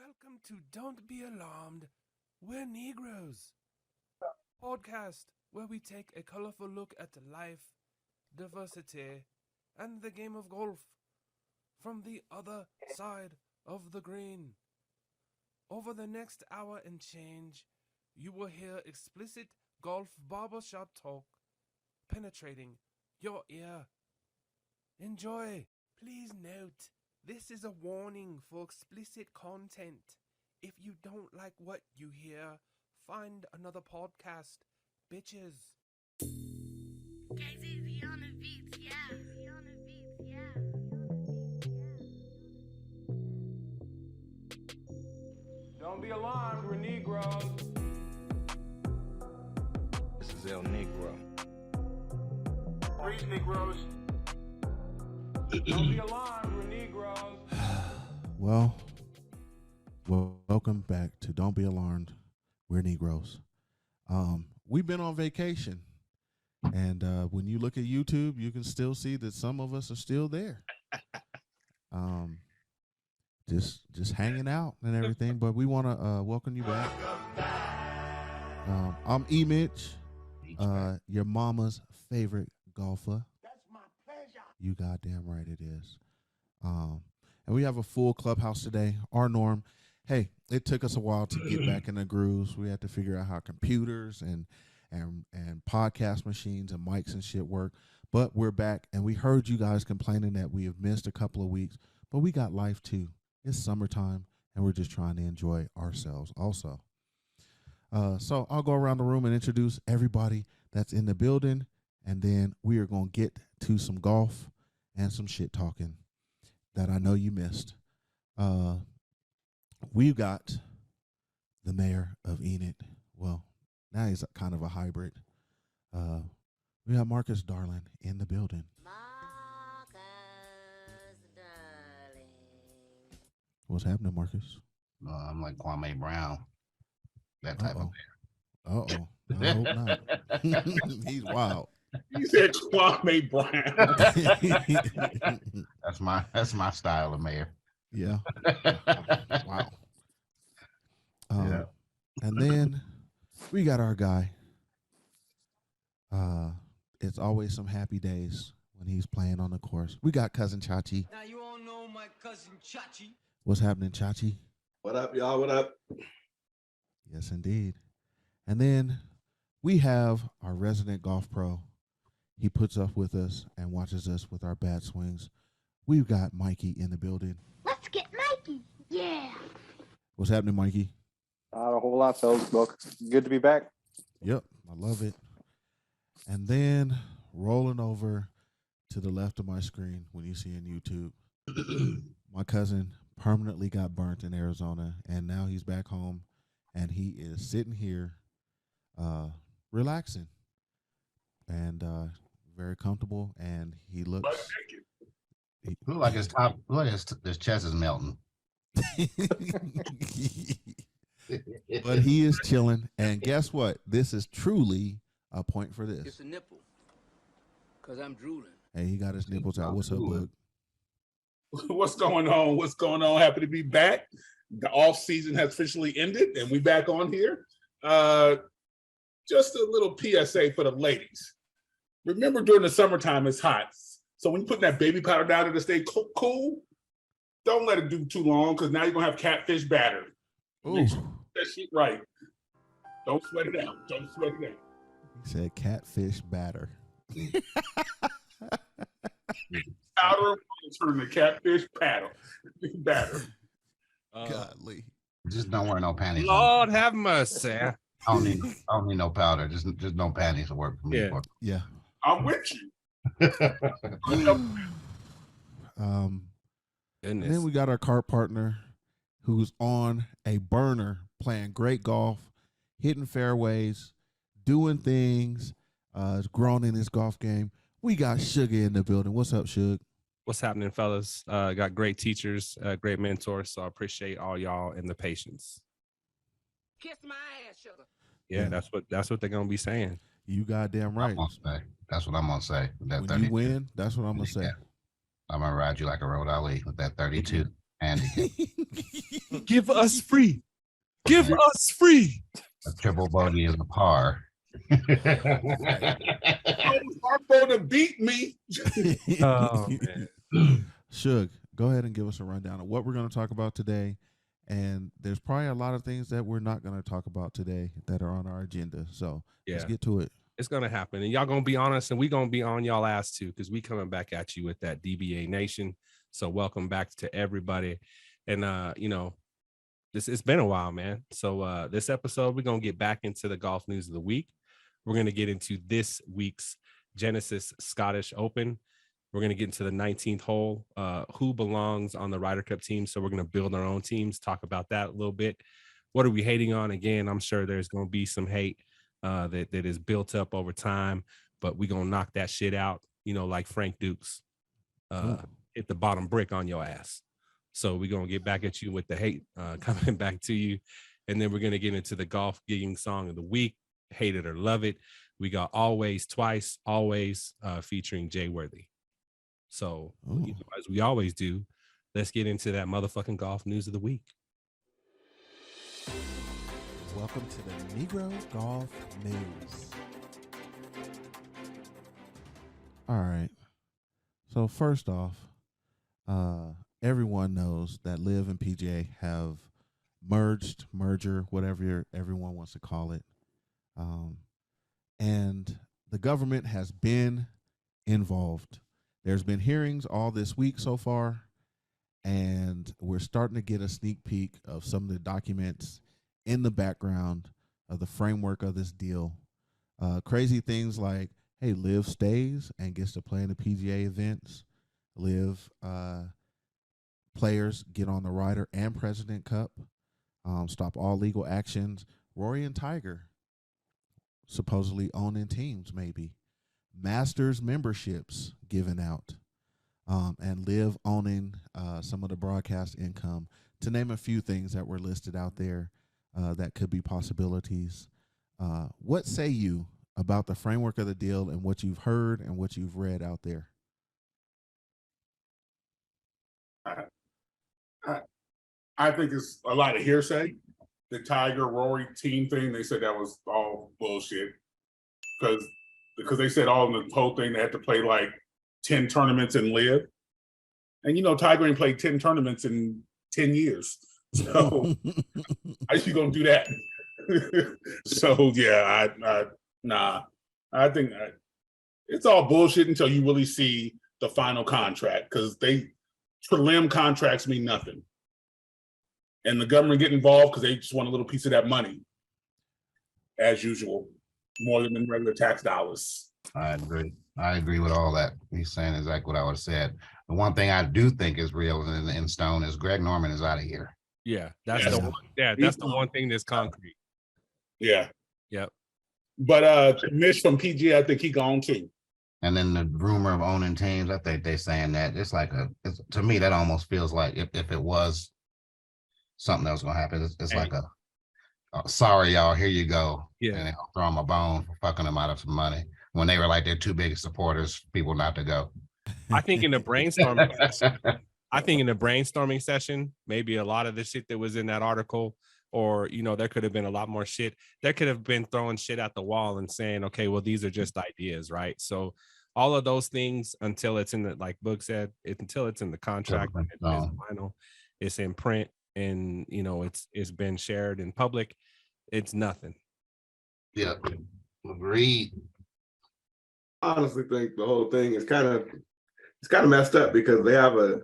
Welcome to Don't Be Alarmed, We're Negroes, podcast where we take a colorful look at life, diversity, and the game of golf from the other side of the green. Over the next hour and change, you will hear explicit golf barbershop talk penetrating your ear. Enjoy. Please note, this is a warning for explicit content. If you don't like what you hear, find another podcast, bitches. KZZ on the beats, yeah. Don't be alarmed, we're Negroes. This is El Negro. Freeze, Negroes. Don't be alarmed, we're Negroes. Well, welcome back to Don't Be Alarmed, We're Negroes. We've been on vacation, and when you look at YouTube, you can still see that some of us are still there. Just hanging out and everything, but we want to welcome you back. I'm Emitch, your mama's favorite golfer. That's my pleasure. You goddamn right it is. And we have a full clubhouse today. Our norm. Hey, it took us a while to get back in the grooves. We had to figure out how computers and podcast machines and mics and shit work. But we're back, and we heard you guys complaining that we have missed a couple of weeks. But we got life too. It's summertime, and we're just trying to enjoy ourselves also. So I'll go around the room and introduce everybody that's in the building, and then we are going to get to some golf and some shit talking that I know you missed. We've got the mayor of Enid. Well, now he's kind of a hybrid. We have Marcus Darling in the building. Marcus, darling. What's happening, Marcus? I'm like Kwame Brown. That type of Uh-oh. I hope not. He's wild. You said Kwame Brown. That's my style of mayor. Yeah. Wow. Yeah. And then we got our guy. It's always some happy days when he's playing on the course. We got cousin Chachi. Now you all know my cousin Chachi. What's happening, Chachi? What up, y'all? What up? Yes, indeed. And then we have our resident golf pro. He puts up with us and watches us with our bad swings. We've got Mikey in the building. Let's get Mikey. Yeah. What's happening, Mikey? Not a whole lot, fellas. Look, good to be back. Yep, I love it. And then rolling over to the left of my screen when you see in YouTube, my cousin permanently got burnt in Arizona, and now he's back home, and he is sitting here relaxing and very comfortable, and he looks... Look like his top. Look like his chest is melting. But he is chilling, and guess what? This is truly a point for It's this. a nipple. Cause I'm drooling. Hey, he got his nipples out. What's up, Bug? What's going on? What's going on? Happy to be back. The off season has officially ended, and we back on here. Just a little PSA for the ladies. Remember, during the summertime, it's hot. So when you're putting that baby powder down to stay cool, don't let it do too long, because now you're gonna have catfish batter. Ooh, That shit right. Don't sweat it out. Don't sweat it out. he said catfish batter. Powder turn to catfish batter. Godly. Just don't wear no panties. Lord have mercy. I don't need no powder. Just no panties to work for me. Yeah. Yeah. I'm with you. And Goodness. then we got our cart partner who's on a burner, playing great golf, hitting fairways, doing things, grown in his golf game. We got Suga in the building. What's up, Suge? What's happening, fellas? Got great teachers, great mentors, so I appreciate all y'all and the patience. Kiss my ass, sugar. Yeah, Yeah. that's what they're gonna be saying. You goddamn right. That's what I'm gonna say. That When 30, you win, that's what I'm gonna say. I'm gonna ride you like a Road Ali with that 32. handicap. Give us free. Give us free. A triple bogey is a par. Harpo to beat me. Oh, man. Suge, go ahead and give us a rundown of what we're going to talk about today. And there's probably a lot of things that we're not going to talk about today that are on our agenda. So let's Yeah. get to it. It's gonna happen, and y'all gonna be honest, and we gonna be on y'all ass too, because we coming back at you with that DBA Nation. So welcome back to everybody, and it's been a while, man. So this episode we're gonna get back into the golf news of the week. We're gonna get into this week's Genesis Scottish Open. We're gonna get into the 19th hole, who belongs on the Ryder Cup team. So we're gonna build our own teams, talk about that a little bit. What are we hating on? Again, I'm sure there's gonna be some hate that is built up over time, but we're gonna knock that shit out, like Frank Dukes. Hit the bottom brick on your ass. So we're gonna get back at you with the hate coming back to you. And then we're gonna get into the golf gigging song of the week, hate it or love it. We got Always Twice, Always featuring Jay Worthy. So as we always do, let's get into that motherfucking golf news of the week. Welcome to the Negro Golf News. All right. So first off, everyone knows that LIV and PGA have merger, whatever everyone wants to call it. And the government has been involved. There's been hearings all this week so far, and we're starting to get a sneak peek of some of the documents in the background of the framework of this deal. Crazy things like, hey, LIV stays and gets to play in the PGA events. LIV players get on the Ryder and President Cup. Stop all legal actions. Rory and Tiger supposedly owning teams, maybe. Masters memberships given out. And LIV owning some of the broadcast income, to name a few things that were listed out there. That could be possibilities. What say you about the framework of the deal and what you've heard and what you've read out there? I think it's a lot of hearsay. The Tiger Rory team thing, they said that was all bullshit because they said all in the whole thing they had to play like 10 tournaments and live. And Tiger ain't played 10 tournaments in 10 years. So how you gonna do that? So yeah, I think it's all bullshit until you really see the final contract, because prelim contracts mean nothing, and the government get involved because they just want a little piece of that money, as usual, more than regular tax dollars. I agree with all that. He's saying exactly what I would have said. The one thing I do think is real and in stone is Greg Norman is out of here. Yeah, that's the one thing that's concrete. Yeah. Yep. But Mitch from PGA, I think he gone too. And then the rumor of owning teams, I think they're saying that it's like to me that almost feels like if it was something that was gonna happen, it's like a sorry y'all, here you go. Yeah. And they'll throw them a bone for fucking them out of some money when they were like their two biggest supporters, people not to go. I think in the brainstorming session, maybe a lot of the shit that was in that article, or there could have been a lot more shit. There could have been throwing shit at the wall and saying, okay, well, these are just ideas, right? So all of those things, until it's in the, like Boog said, until it's in the contract, it's final, it's in print, and it's been shared in public, it's nothing. Yeah, agreed. I honestly think the whole thing is kind of messed up, because they have an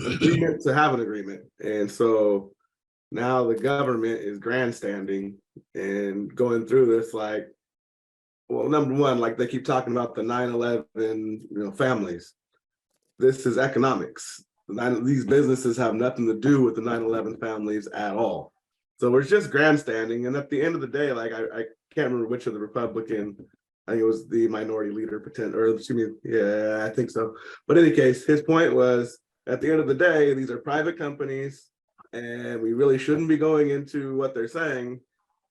agreement to have an agreement, and so now the government is grandstanding and going through this like, well, number one, like they keep talking about the 9/11 families. This is economics. These businesses have nothing to do with the 9/11 families at all. So it's just grandstanding. And at the end of the day, like I can't remember which of the Republican, I think it was the minority leader, I think so. But in any case, his point was, at the end of the day, these are private companies, and we really shouldn't be going into what they're saying,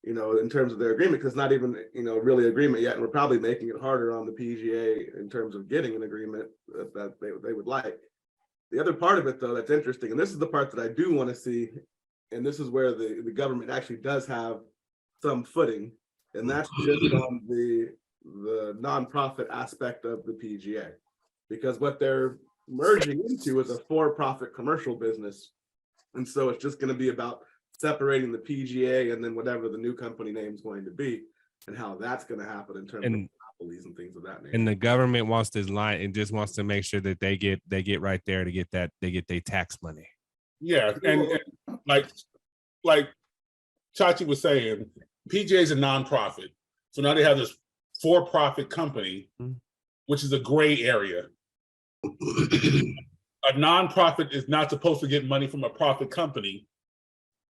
in terms of their agreement, because not even, really agreement yet. And we're probably making it harder on the PGA in terms of getting an agreement that they would like. The other part of it, though, that's interesting, and this is the part that I do want to see, and this is where the government actually does have some footing, and that's just on the nonprofit aspect of the PGA, because what they're merging into is a for-profit commercial business, and so it's just going to be about separating the PGA and then whatever the new company name is going to be, and how that's going to happen in terms of monopolies and things of that nature. And the government wants this line and just wants to make sure that they get right there to get that they get their tax money. Yeah, and like Chachi was saying, PGA is a nonprofit, so now they have this for-profit company, which is a gray area. A nonprofit is not supposed to get money from a profit company.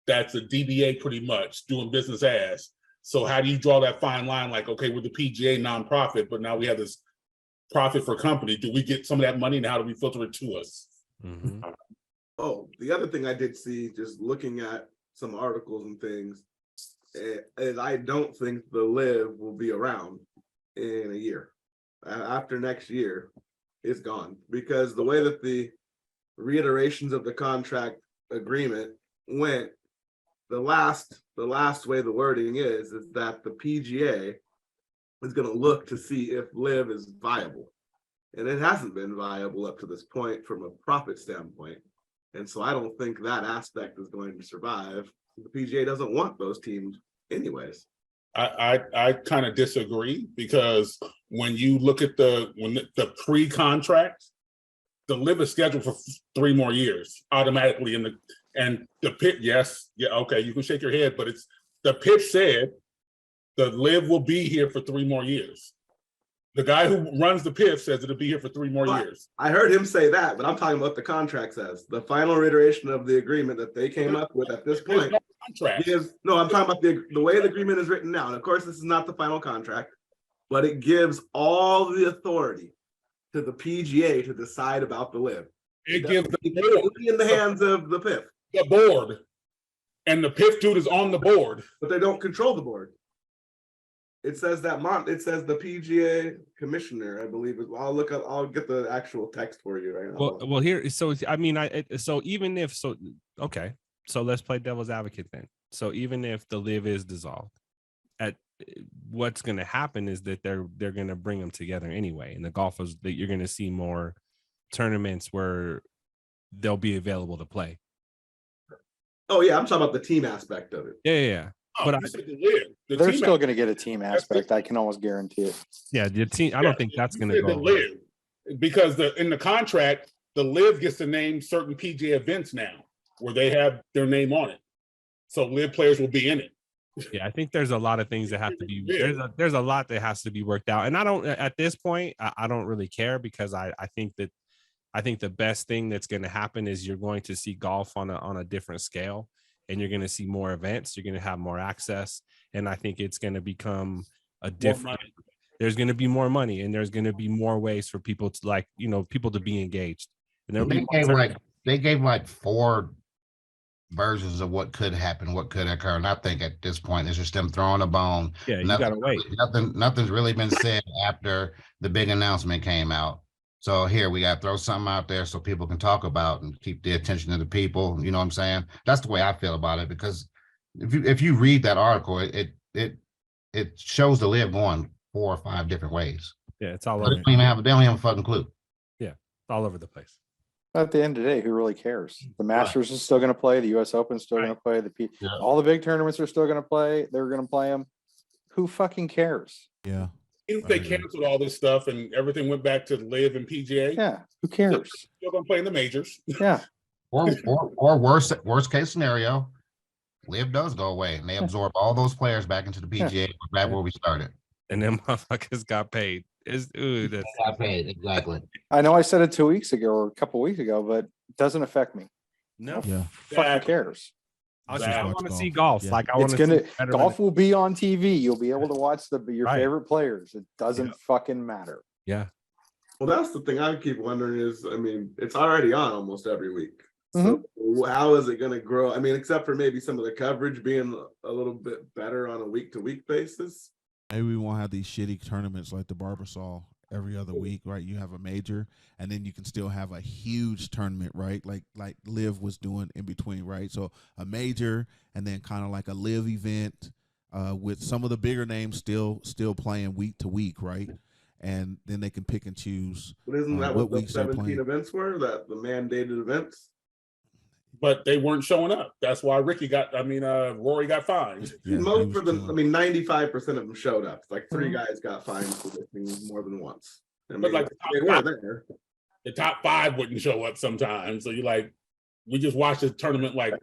That's a DBA pretty much doing business as. So how do you draw that fine line? Like, okay, we're the PGA nonprofit, but now we have this profit for company. Do we get some of that money, and how do we filter it to us? Mm-hmm. Oh, the other thing I did see, just looking at some articles and things, is I don't think the LIV will be around in a year. After next year, it's gone, because the way that the reiterations of the contract agreement went, the last way the wording is that the PGA is going to look to see if LIV is viable, and it hasn't been viable up to this point from a profit standpoint, and so I don't think that aspect is going to survive. The PGA doesn't want those teams anyways. I kind of disagree, because when you look at the pre-contract, the LIV is scheduled for 3 more years automatically and the pitch, yes, yeah, okay, you can shake your head, but it's the pitch said the LIV will be here for 3 more years. The guy who runs the pitch says it'll be here for 3 more years. I heard him say that, but I'm talking about what the contract says. The final reiteration of the agreement that they came up with at this point. No, I'm talking about the way the agreement is written now. And of course, this is not the final contract, but it gives all the authority to the PGA to decide about the LIV. It gives the board in the hands of the PIF. The board, and the PIF dude is on the board, but they don't control the board. It says that it says the PGA commissioner, I believe. I'll get the actual text for you right now. Well, here. So I mean, okay. So let's play devil's advocate then. So even if the LIV is dissolved, what's going to happen is that they're going to bring them together anyway. And the golfers, that you're going to see more tournaments where they'll be available to play. Oh yeah, I'm talking about the team aspect of it. Yeah. But they're still going to get a team aspect. I can almost guarantee it. Yeah, the team. I don't think that's going to go LIV, because in the contract, the LIV gets to name certain PGA events now where they have their name on it. So LIV players will be in it. Yeah, I think there's a lot of things that have to be. There's a lot that has to be worked out, and I don't at this point. I don't really care, because I think the best thing that's going to happen is you're going to see golf on a different scale, and you're going to see more events. You're going to have more access, and I think it's going to become a different. There's going to be more money, and there's going to be more ways for people to people to be engaged. And they gave like 4 versions of what could happen, what could occur, and I think at this point it's just them throwing a bone. Yeah, you gotta wait. Nothing's really been said after the big announcement came out. So here we got to throw something out there so people can talk about and keep the attention of the people. You know what I'm saying? That's the way I feel about it, because if you read that article, it shows the LIV going 4 or 5 different ways. Yeah, it's all over. They don't even have a fucking clue. Yeah, it's all over the place. At the end of the day, who really cares? The Masters is still going to play. The U.S. Open is still going to play. All the big tournaments are still going to play. They're going to play them. Who fucking cares? Yeah. If they canceled all this stuff and everything went back to LIV and PGA, yeah, who cares? Still going to play in the majors. Yeah. Or worst case scenario, LIV does go away and they absorb all those players back into the PGA, back where we started. And then motherfuckers got paid. Got paid, exactly. I know I said it 2 weeks ago or a couple weeks ago, but it doesn't affect me. No, fucking cares. I want to see golf. Yeah. Like I want to. Golf will be on TV. You'll be able to watch your favorite players. It doesn't fucking matter. Yeah. Well, that's the thing I keep wondering is, I mean, it's already on almost every week. So how is it going to grow? I mean, except for maybe some of the coverage being a little bit better on a week-to-week basis. Maybe we won't have these shitty tournaments like the Barbasol every other week, right? You have a major, and then you can still have a huge tournament, right? Like LIV was doing in between, right? So a major, and then kind of like a LIV event with some of the bigger names still playing week to week, right? And then they can pick and choose. But isn't that what what the weeks they're 17 playing. events were? That the mandated events? But they weren't showing up. That's why Rory got fined. Yeah, he Most was for the, killing. I mean, 95% of them showed up. Like 3 guys got fined for this thing more than once. I mean, like they were there. The top 5 wouldn't show up sometimes. So you're like, we just watched the tournament like,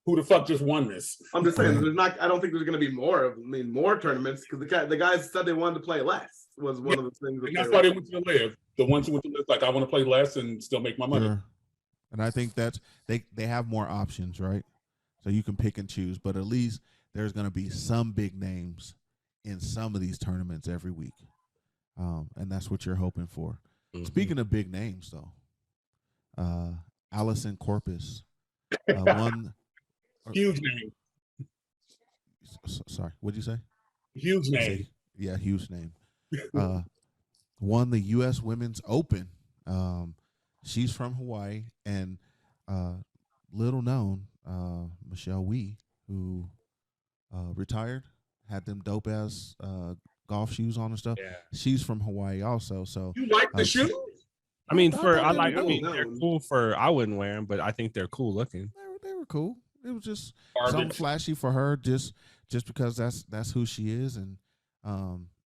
who the fuck just won this? I'm just saying, there's not. I don't think there's going to be more. More tournaments because the guys said they wanted to play less. Was one of the things. And that's why they went to the LIV. The ones who went to LIV, like, I want to play less and still make my money. Sure. And I think that's they have more options, right? So you can pick and choose, but at least there's going to be some big names in some of these tournaments every week, and that's what you're hoping for. Mm-hmm. Speaking of big names, though, Allison Corpuz won. Huge name. Sorry, what'd you say? Huge name. Yeah, huge name. Won the U.S. Women's Open. She's from Hawaii, and little known, Michelle Wee, who retired, had them dope ass golf shoes on and stuff. Yeah. She's from Hawaii also. So You like the shoes? I mean, cool. they're cool for. I wouldn't wear them, but I think they're cool looking. They were cool. It was just Garbage. something flashy for her, just because that's who she is, and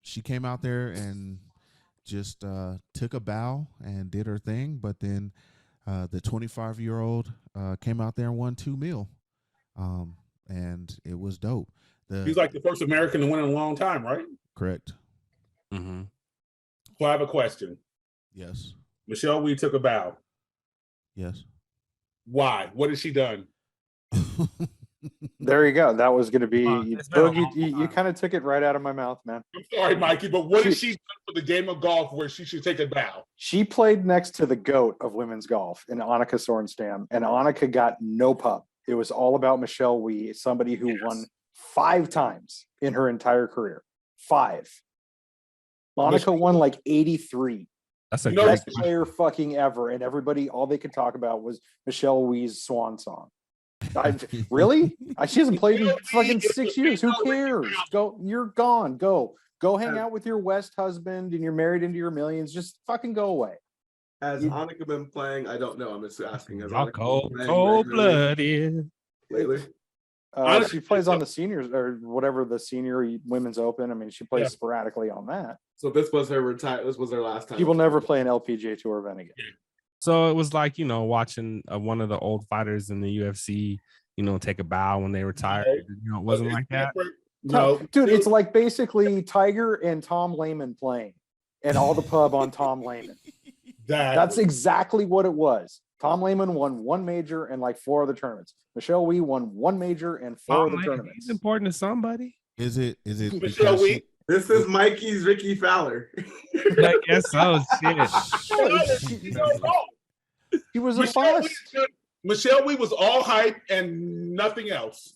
she came out there and just took a bow and did her thing. But then the 25-year-old came out there and won $2 million, and it was dope. He's like the first American to win in a long time, right? Correct. Mm-hmm. So I have a question. Yes. Michelle Wee took a bow. Yes. Why? What has she done? There you go. That was going to be It's been a Boogie. long You time. kind of took it right out of my mouth, man. I'm sorry, Mikey, but what has she done for the game of golf where she should take a bow? She played next to the GOAT of women's golf in Annika Sorenstam, and Annika got no pub. It was all about Michelle Wee, somebody who won 5 times in her entire career. 5. Monica won like 83. That's a No, great. Best player fucking ever, and everybody, all they could talk about was Michelle Wee's swan song. Really? She hasn't played in fucking 6 years. Who cares? Go, you're gone. Go hang out with your West husband, and you're married into your millions. Just fucking go away. Has Annika been playing? I don't know. I'm just asking. Has Y'all Annika been playing cold regularly blooded. lately? She plays on the seniors or whatever the senior women's open. I mean, she plays sporadically on that. So this was her retire. This was her last time. She will never play an LPGA Tour event again. So it was like, watching one of the old fighters in the UFC, take a bow when they retired. It wasn't like that. No, Dude, it's like basically Tiger and Tom Lehman playing, and all the pub on Tom Lehman. That's exactly what it was. Tom Lehman won 1 major and like 4 other tournaments. Michelle Wee won 1 major and 4 other tournaments. He's important to somebody. Is it Michelle because Wee. This is Mikey's Ricky Fowler. I guess so. Shit. She was a boss. Michelle Wee was all hype and nothing else.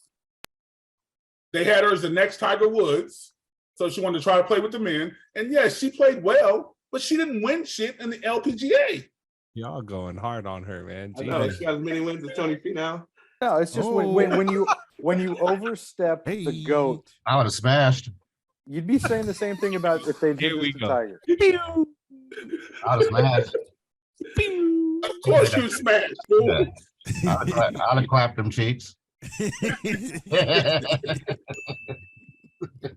They had her as the next Tiger Woods, so she wanted to try to play with the men. And yes, she played well, but she didn't win shit in the LPGA. Y'all going hard on her, man. I know she has as many wins as Tony Finau. No, it's just when you overstep the GOAT, I would have smashed. you'd be saying the same thing about if they did this to Tiger. I would have smashed. Of course you smashed. Yeah. I'd have clapped them cheeks.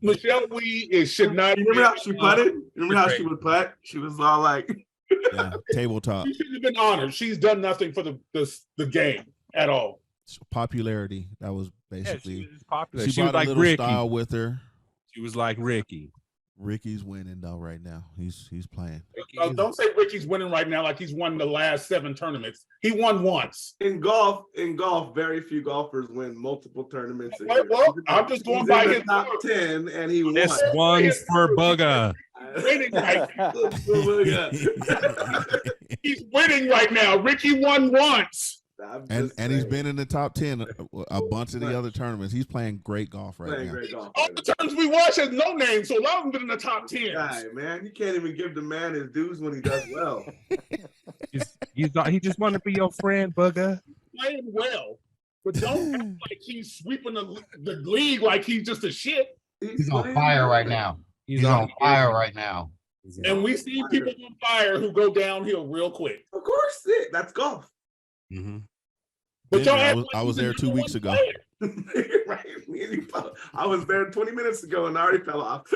Michelle Wee should not. Remember how she putted? Remember how she would putt? She was all like, tabletop. She should have been honored. She's done nothing for the game at all. Popularity. That was basically. She was popular. She She brought was a like little Ricky. style with her. She was like Ricky. Ricky's winning though right now. He's playing. Don't say Ricky's winning right now like he's won the last 7 tournaments. He won once. in golf, very few golfers win multiple tournaments. a year. Well, I'm just going He's by in the his top 10, and he won. This one's for Buga. Winning right He's winning right now. Ricky won once. And he's been in the top 10 a bunch of the other tournaments. He's playing great golf right now. Great golf. All the terms we watch has no name, so a lot of them been in the top 10. Guy, man, you can't even give the man his dues when he does well. He just want to be your friend, Buga. Playing well, but don't act like he's sweeping the league like he's just a shit. He's on fire right now. He's on fire right now. And we see people on fire who go downhill real quick. Of course, that's golf. Mm-hmm. But y'all I was there 2 weeks ago. Right. I was there 20 minutes ago and I already fell off.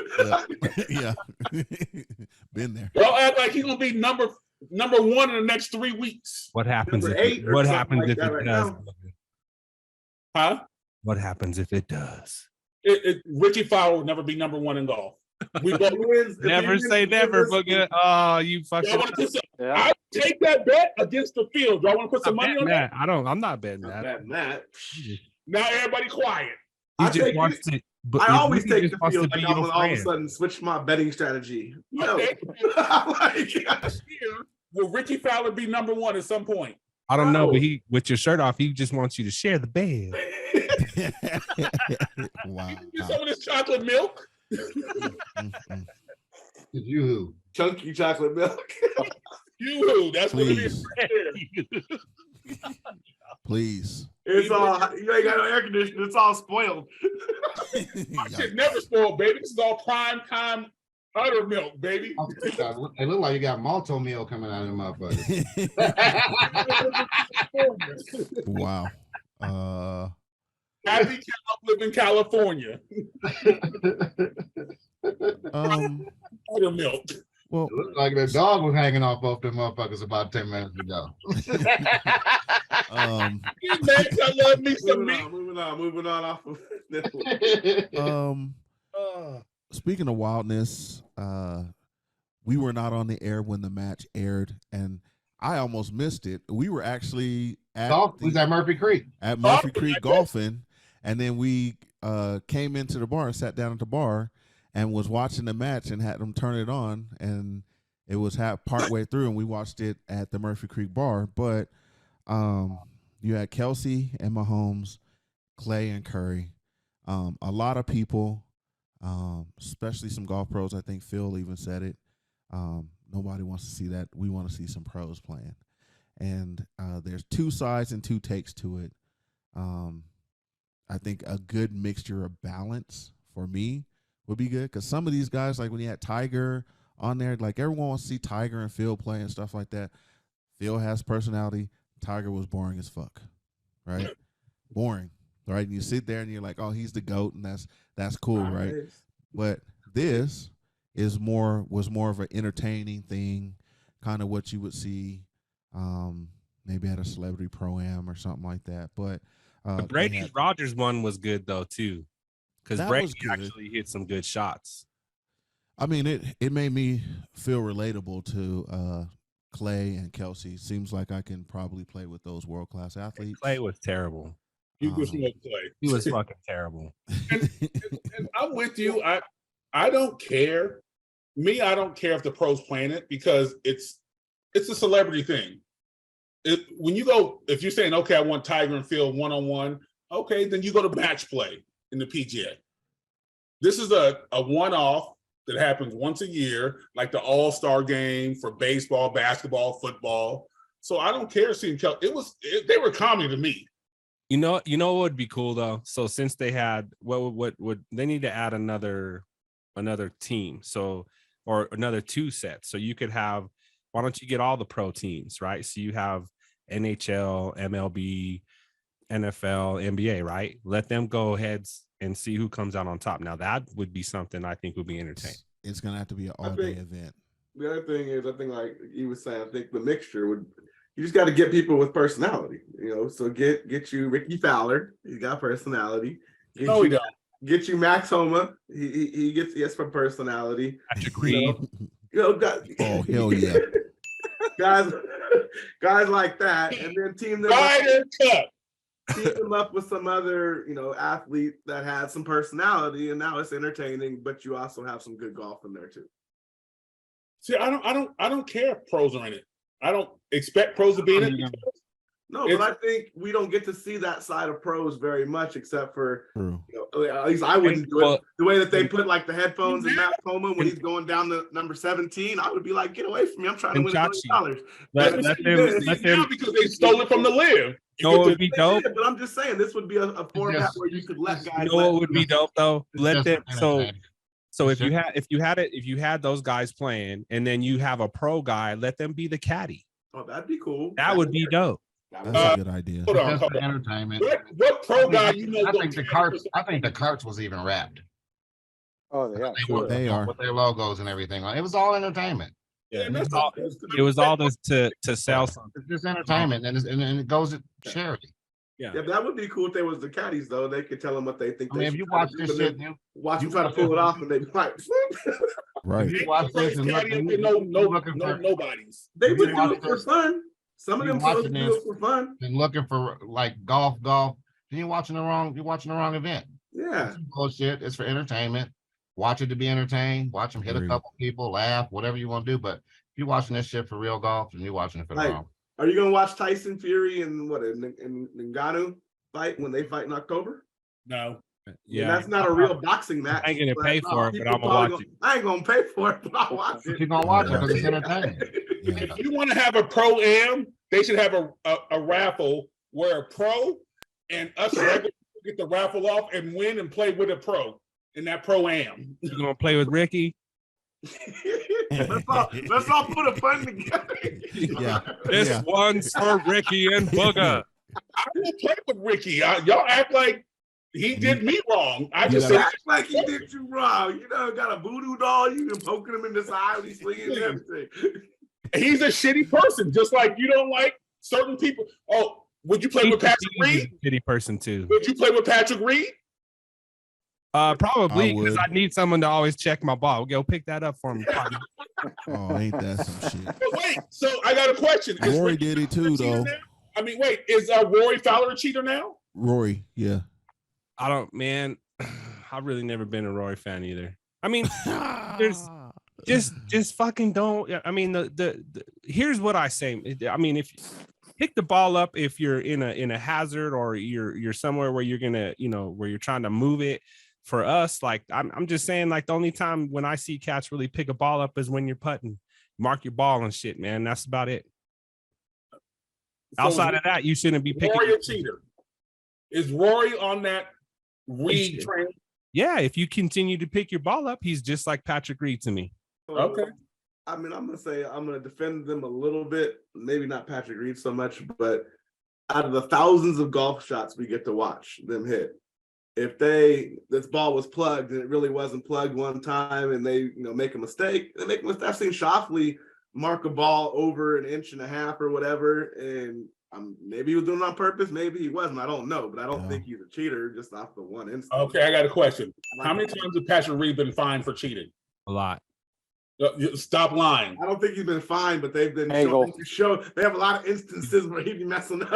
Yeah. Been there. Y'all act like he's gonna be number one in the next 3 weeks. What happens Number if 8 it, or what something happens like if that it right does? now. Huh? What happens if it does? Ricky Fowler will never be number one in golf. We both Never say never, Buga. Oh, you fucking. Y'all want to put some, I take that bet against the field. Y'all want to put some money on that? I'm not betting that. Now everybody quiet. He just wants to. But I always he take just the wants field to be like I'm your gonna all of a friend. sudden switch my betting strategy. No. Okay. Will Ricky Fowler be number one at some point? I don't know, but he, with your shirt off, he just wants you to share the bed. Wow. Get some of this chocolate milk. You chunky chocolate milk. You that's what it is. Please. It's all you ain't got no air conditioning. It's all spoiled. My shit never spoiled, baby. This is all prime time utter milk, baby. It look like you got malto meal coming out of them motherfuckers. Wow. Happy cow live in California. Utter milk. Well, it looked like the dog was hanging off both them motherfuckers about 10 minutes ago. I love me some meat. Moving on off of speaking of wildness, we were not on the air when the match aired, and I almost missed it. We were actually at Murphy Creek. At Murphy Creek golfing, and then we came into the bar and sat down at the bar and was watching the match and had them turn it on, and it was partway through, and we watched it at the Murphy Creek bar. But you had Kelsey and Mahomes, Clay and Curry, a lot of people, especially some golf pros. I think Phil even said it. Nobody wants to see that. We want to see some pros playing, and there's two sides and two takes to it. I think a good mixture of balance for me would be good, because some of these guys, like when you had Tiger on there, like everyone wants to see Tiger and Phil play and stuff like that. Phil has personality. Tiger was boring as fuck, right? Boring, right? And you sit there and you're like, oh, he's the GOAT, and that's cool, right? But this was more of an entertaining thing, kind of what you would see maybe at a celebrity pro-am or something like that. But the Brady Rogers one was good though too, because Brady actually hit some good shots. I mean, it made me feel relatable to Clay and Kelsey. Seems like I can probably play with those world-class athletes. Clay was terrible. You was no Clay. He was fucking terrible. And I'm with you. I don't care. I don't care if the pros playing it, because it's a celebrity thing. If you're saying, okay, I want Tiger and Phil one-on-one, okay, then you go to match play in the PGA. This is a one-off that happens once a year, like the All-Star game for baseball, basketball, football. So I don't care seeing Kelly. They were comedy to me. You know what would be cool though? So since they had what would they need to add another team, so or another 2 sets. So you could have, why don't you get all the pro teams, right? So you have NHL, MLB, NFL, NBA, right? Let them go ahead and see who comes out on top. Now that would be something I think would be entertaining. It's gonna have to be an all-day event. The other thing is, I think like you were saying, I think the mixture you just got to get people with personality, so get you Ricky Fowler. He's got personality. He don't. Get you Max Homa. He gets some personality. Patrick Reed. Oh hell yeah. guys like that, and then team them up with some other athlete that has some personality, and now it's entertaining, but you also have some good golf in there too. See, I don't care if pros are in it. I don't expect pros to be in it. No, but I think we don't get to see that side of pros very much, except for, True. at least I wouldn't do it. The way that they put like the headphones in Matt Coleman when he's going down to number 17, I would be like, get away from me. I'm trying to win $1 million. Let them because they stole it from the LIV. No, it would be dope. But I'm just saying this would be a format where you could let guys. You know what would be dope though? Let them so if you had those guys playing and then you have a pro guy, let them be the caddy. Oh, that'd be cool. That would be dope. That's a good idea. Hold on. Entertainment. What pro guy you know? I think the carts was even wrapped. Oh, yeah, they are with their logos and everything. It was all entertainment. Yeah, it was all this to sell something. It's just entertainment, and it goes to charity. Yeah, that would be cool if they was the caddies though. They could tell them what they think. I mean, if you watch this shit, watch them try to pull it off, and they be like, right. You watch this and nobody's. They would do it for fun. Some of them pros do it for fun. And looking for like golf. Then you're watching the wrong event. Yeah. Bullshit. It's for entertainment. Watch it to be entertained. Watch them hit a couple people, laugh, whatever you want to do. But if you're watching this shit for real golf, and you're watching it for the wrong. Are you gonna watch Tyson Fury and Ngannou fight when they fight in October? No. Yeah, and that's not a real boxing match. I ain't gonna pay for it, but I'm gonna watch it. I ain't gonna pay for it, but I'll watch it. You're gonna watch it because it's entertaining. If you want to have a pro-am, they should have a raffle where a pro and us regular get the raffle off and win and play with a pro in that pro-am. You gonna play with Ricky? let's all put a fun together. Yeah. This one's for Ricky and Buga. I will play with Ricky. Y'all act like he did me wrong. I just act like he did you wrong. You know, got a voodoo doll. You can poking him in the side when he's swinging and everything. He's a shitty person, just like you don't like certain people. Oh, would you play with Patrick Reed? Shitty person too. Would you play with Patrick Reed? Probably because I need someone to always check my ball. Go pick that up for me. Oh, ain't that some shit? But wait, so I got a question. Rory did it too, though. I mean, wait, is Rory Fowler a cheater now? Rory, yeah. I don't, man. I've really never been a Rory fan either. I mean, there's just fucking don't. I mean, the here's what I say. I mean, if you pick the ball up, if you're in a hazard or you're somewhere where you're gonna, where you're trying to move it. For us, like I'm just saying, like the only time when I see cats really pick a ball up is when you're putting, mark your ball and shit, man. That's about it. So outside of that, you shouldn't be picking. Rory a cheater. Is Rory on that Reed train? Yeah, if you continue to pick your ball up, he's just like Patrick Reed to me. Okay. I mean, I'm gonna defend them a little bit. Maybe not Patrick Reed so much, but out of the thousands of golf shots we get to watch them hit. If this ball was plugged and it really wasn't plugged one time and they make a mistake, I've seen Shoffley mark a ball over 1.5 inches or whatever, and maybe he was doing it on purpose, maybe he wasn't. I don't know, but I don't think he's a cheater just off the one instance. Okay, I got a question. How many times has Patrick Reed been fined for cheating? A lot. Stop lying. I don't think he's been fined, but they've been show. They have a lot of instances where he'd be messing up.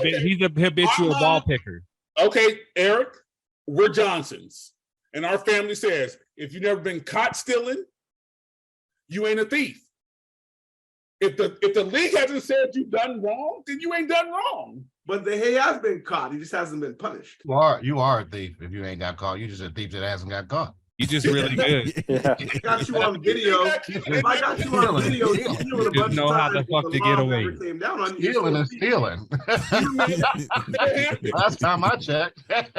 He's a habitual ball picker. Okay, Eric, we're Johnsons, and our family says if you've never been caught stealing, you ain't a thief. If the league hasn't said you've done wrong, then you ain't done wrong. But he has been caught. He just hasn't been punished. You are a thief if you ain't got caught. You just a thief that hasn't got caught. You just really good. Yeah. I got you on video. If I got you on video, you just know how the fuck to get away. Stealing is stealing. Last time I checked. If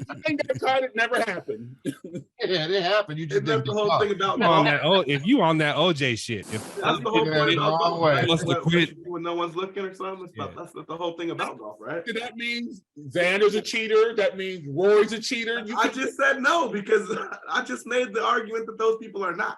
you ain't got caught, it never happened. Yeah, it happened. You just didn't. The whole thing about if you on that OJ shit, that's the whole point about golf. Quit. When no one's looking or something, that's the whole thing about golf, right? That means Xander's a cheater. That means Rory's a cheater. I just said no because I just made the argument that those people are not.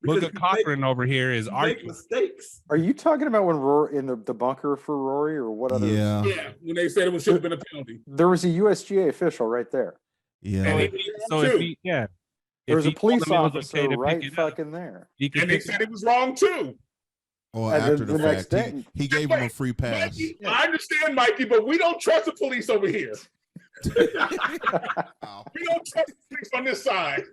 Buga Cochran over here is arguing mistakes. Are you talking about when Rory in the bunker for Rory or what other? Yeah. Yeah, when they said it should have been a penalty. There was a USGA official right there. Yeah. There was a police officer right fucking there. And they said it was wrong too. Or after the fact, he gave him a free pass. Mikey, I understand, Mikey, but we don't trust the police over here. We don't trust the police on this side.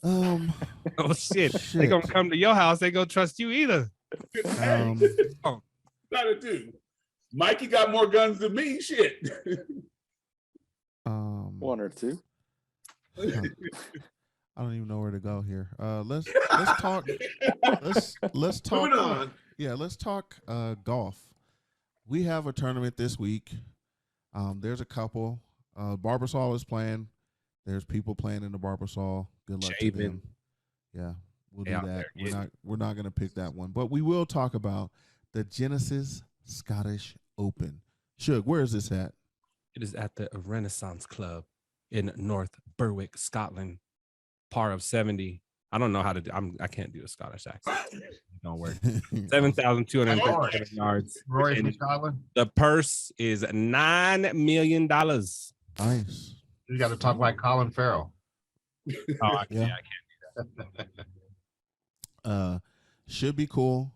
Oh shit. They gonna come to your house. They gonna trust you either. Gotta do. Mikey got more guns than me. Shit. One or two. I don't even know where to go here. Let's talk. Let's talk. Moving on. Yeah, let's talk golf. We have a tournament this week. There's a couple. Barbasol is playing. There's people playing in the Barbasol. Good luck to them. Yeah, we'll do that. We're not gonna pick that one, but we will talk about the Genesis Scottish Open. Suge, where is this at? It is at the Renaissance Club in North Berwick, Scotland. Par of 70. I don't know how to do. I can't do a Scottish accent. It don't work. 7,237 yards. Rory from Scotland. The purse is $9 million. Nice. You got to talk like Colin Farrell. I can't do that. Should be cool.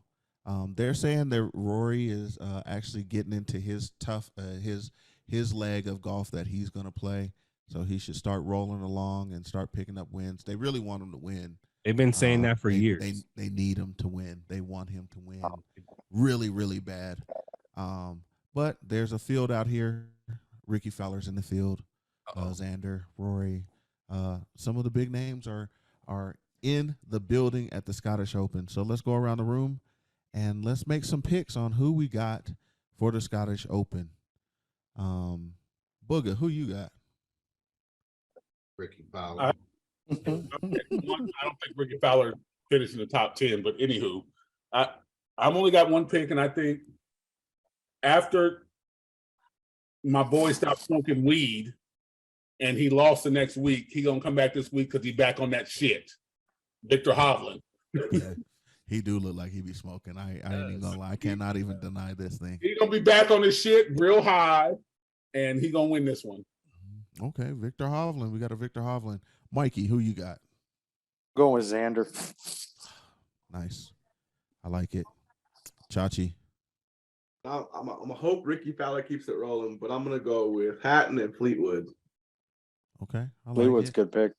They're saying that Rory is actually getting into his his leg of golf that he's going to play. So he should start rolling along and start picking up wins. They really want him to win. They've been saying that for years. They need him to win. They want him to win really, really bad. But there's a field out here. Ricky Fowler's in the field. Xander, Rory. Some of the big names are in the building at the Scottish Open. So let's go around the room and let's make some picks on who we got for the Scottish Open. Buga, who you got? Ricky Fowler. I don't think Ricky Fowler finished in the top 10, but anywho, I've only got one pick, and I think after my boy stopped smoking weed and he lost the next week, he gonna come back this week because he's back on that shit. Victor Hovland. Yeah, he do look like he be smoking. I ain't even gonna lie. I cannot even deny this thing. He's gonna be back on this shit real high, and he gonna win this one. Okay, Victor Hovland. We got a Victor Hovland. Mikey, who you got? Going with Xander. Nice. I like it. Chachi. I'm gonna hope Ricky Fowler keeps it rolling, but I'm gonna go with Hatton and Fleetwood. Okay. Fleetwood's a good pick.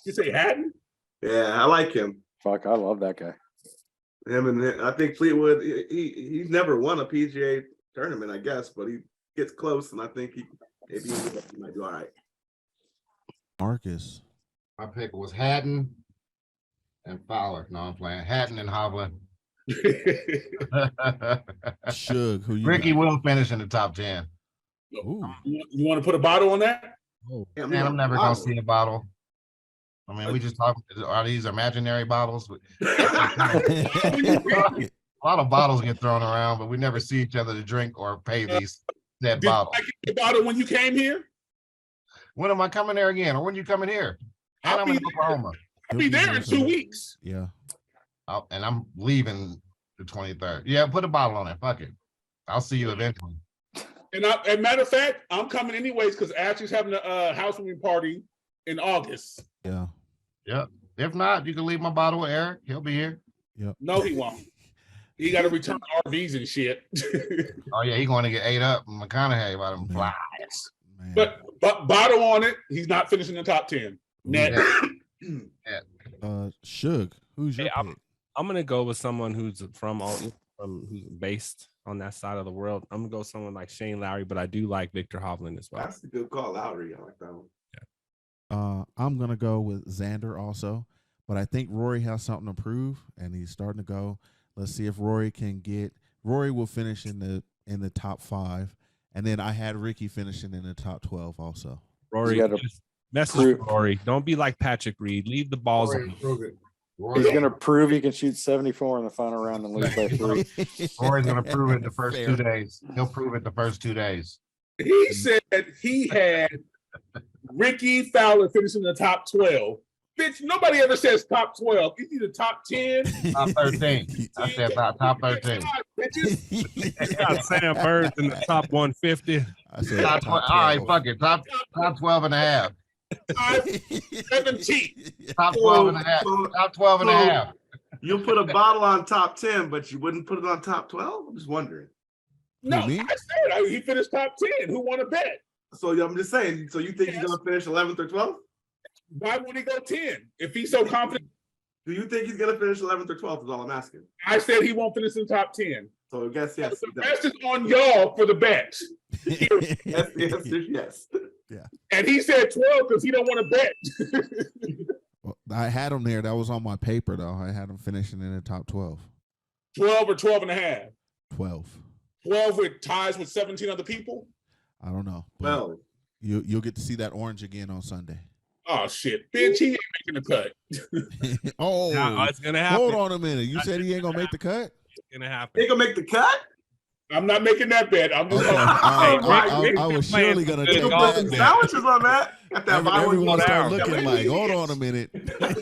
You say Hatton? Yeah, I like him. Fuck, I love that guy. I think Fleetwood. He's never won a PGA tournament, I guess, but he gets close, and I think he might do all right. Marcus. My pick was Haddon and Fowler. No, I'm playing Haddon and Hovland. Suge, who you Ricky got? will finish in the top 10. Ooh. You want to put a bottle on that? Oh. Man, I'm never gonna see a bottle. I mean, we just talk. Are these imaginary bottles? A lot of bottles get thrown around, but we never see each other to drink or pay these that Did bottle. I get the bottle when you came here? When am I coming there again, or when you coming here? And I'm in Oklahoma. I'll be there in 2 weeks. Yeah. And I'm leaving the 23rd. Yeah, put a bottle on it. Fuck it. I'll see you eventually. And as a matter of fact, I'm coming anyways because Ashley's having a housewarming party in August. Yeah. Yep. If not, you can leave my bottle with Eric. He'll be here. Yep. No, he won't. He got to return RVs and shit. Oh yeah, he's going to get ate up in McConaughey by them flies. Man. But bottle on it, he's not finishing the top 10. Net. Suge, who's your pick? I'm gonna go with someone who's who's based on that side of the world. I'm gonna go with someone like Shane Lowry, but I do like Victor Hovland as well. That's a good call, Lowry. I like that one. I'm gonna go with Xander also, but I think Rory has something to prove, and he's starting to go. Let's see if Rory can get. Rory will finish in the top 5, and then I had Ricky finishing in the top 12 also. Rory, just message Rory. Don't be like Patrick Reed. Leave the balls on. He's going to prove he can shoot 74 in the final round and lose by 3. Rory's going to prove it the first 2 days. He'll prove it the first 2 days. He said he had Ricky Fowler finishing in the top 12. Bitch, nobody ever says top 12. It's either top 10. Top 13. I said about top 13. Got Sam Bird in the top 150. I said top 12. All right, fuck it. Top 12 and a half. Top 17. Top 12 and a half. Top 12 and a half. You'll put a bottle on top 10, but you wouldn't put it on top 12? I'm just wondering. No, I said he finished top 10. Who won a bet? So I'm just saying. So you think he's going to finish 11th or 12th? why would he go 10 if he's so confident? Do you think he's gonna finish 11th or 12th? Is all I'm asking. I said he won't finish in the top 10. So I guess yes. The rest is on y'all for the bet. Yes. Yeah. And he said 12 because he don't want to bet. Well, I had him there. That was on my paper, though. I had him finishing in the top 12. 12 or 12 and a half. 12. 12 with ties with 17 other people. I don't know. Well, you'll get to see that orange again on Sunday. Oh shit, bitch! He ain't making the cut. Oh, it's gonna happen. Hold on a minute. You said he ain't gonna make the cut? It's gonna happen. He gonna make the cut? I'm not making that bet. I'm just. Okay. I was surely gonna take that bet. Sandwiches on that. Got that Everyone start down. looking like, hold on a minute.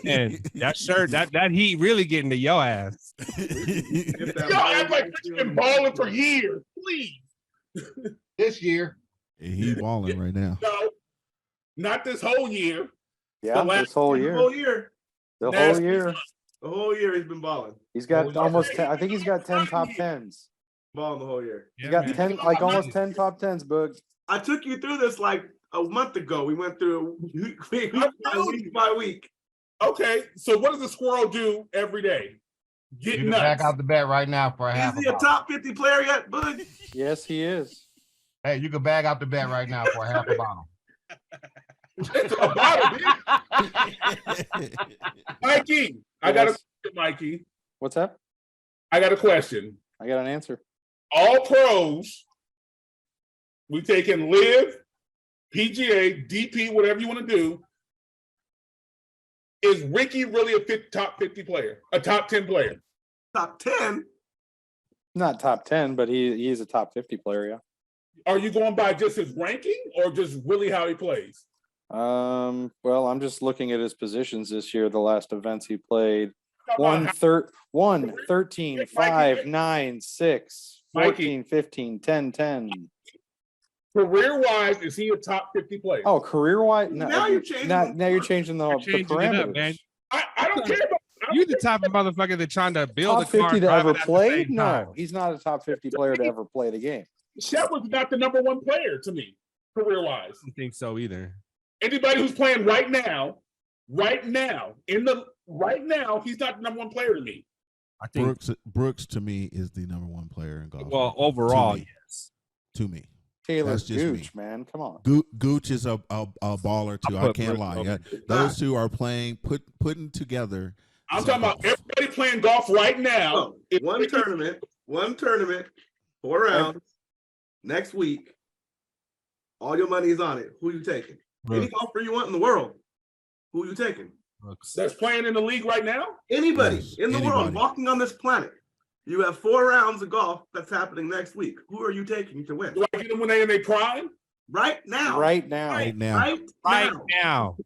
And that shirt, that heat really getting to your ass. Y'all act like you've been balling for years, please. This year. He balling right now. No, not this whole year. Yeah, this whole year. The whole year. The whole year. The whole year he's been balling. He's got almost 10. I think he's got 10 top 10s. Balling the whole year. He got 10, like almost 10 top 10s, Boog. I took you through this like a month ago. We went through week by week. Okay, so what does the squirrel do every day? Get You can nuts. back out the bet right now for a half. Is he a top 50 player yet, Bud? Yes, he is. Hey, you can bag out the bet right now for a half a bottle. It's a bottle, bitch. Mikey, I got a question, Mikey. What's that? I got a question. I got an answer. All pros, we taking LIV, PGA, DP, whatever you want to do. Is Ricky really a top 50 player? A top 10 player? Top 10? Not top 10, but he's a top 50 player, yeah. Are you going by just his ranking or just really how he plays? Well, I'm just looking at his positions this year, the last events he played. How about 1, 13, 5, 9, 6, 14, 15, 10, 10. Career-wise, is he a top 50 player? Oh, career-wise? No, Now you're changing now you're changing the Changing it parameters. up, man. I don't care about You the type of motherfucker that trying to build Top a car 50 to drive ever it at the play? same time. No, he's not a top 50 player to ever play the game. Shepard's not the number one player to me, career-wise. I don't think so either. Anybody who's playing right now, he's not the number one player to me. I think Brooks to me is the number one player in golf. well, overall, yes. To me. Taylor That's just Gooch, me. man, come on. Gooch is a baller too. I put can't Brooks lie. over Those two are playing, putting together. I'm some talking about golf. everybody playing golf right now. Oh, one tournament, 4 rounds, next week. All your money is on it. Who you taking? Any golfer you want in the world. Who you taking? Brooks. That's playing in the league right now? Anybody Yes, in the world anybody. walking on this planet. You have 4 rounds of golf that's happening next week. Who are you taking to win? Do I get them when they're in their prime? Right now. Right now. Right now. Right now.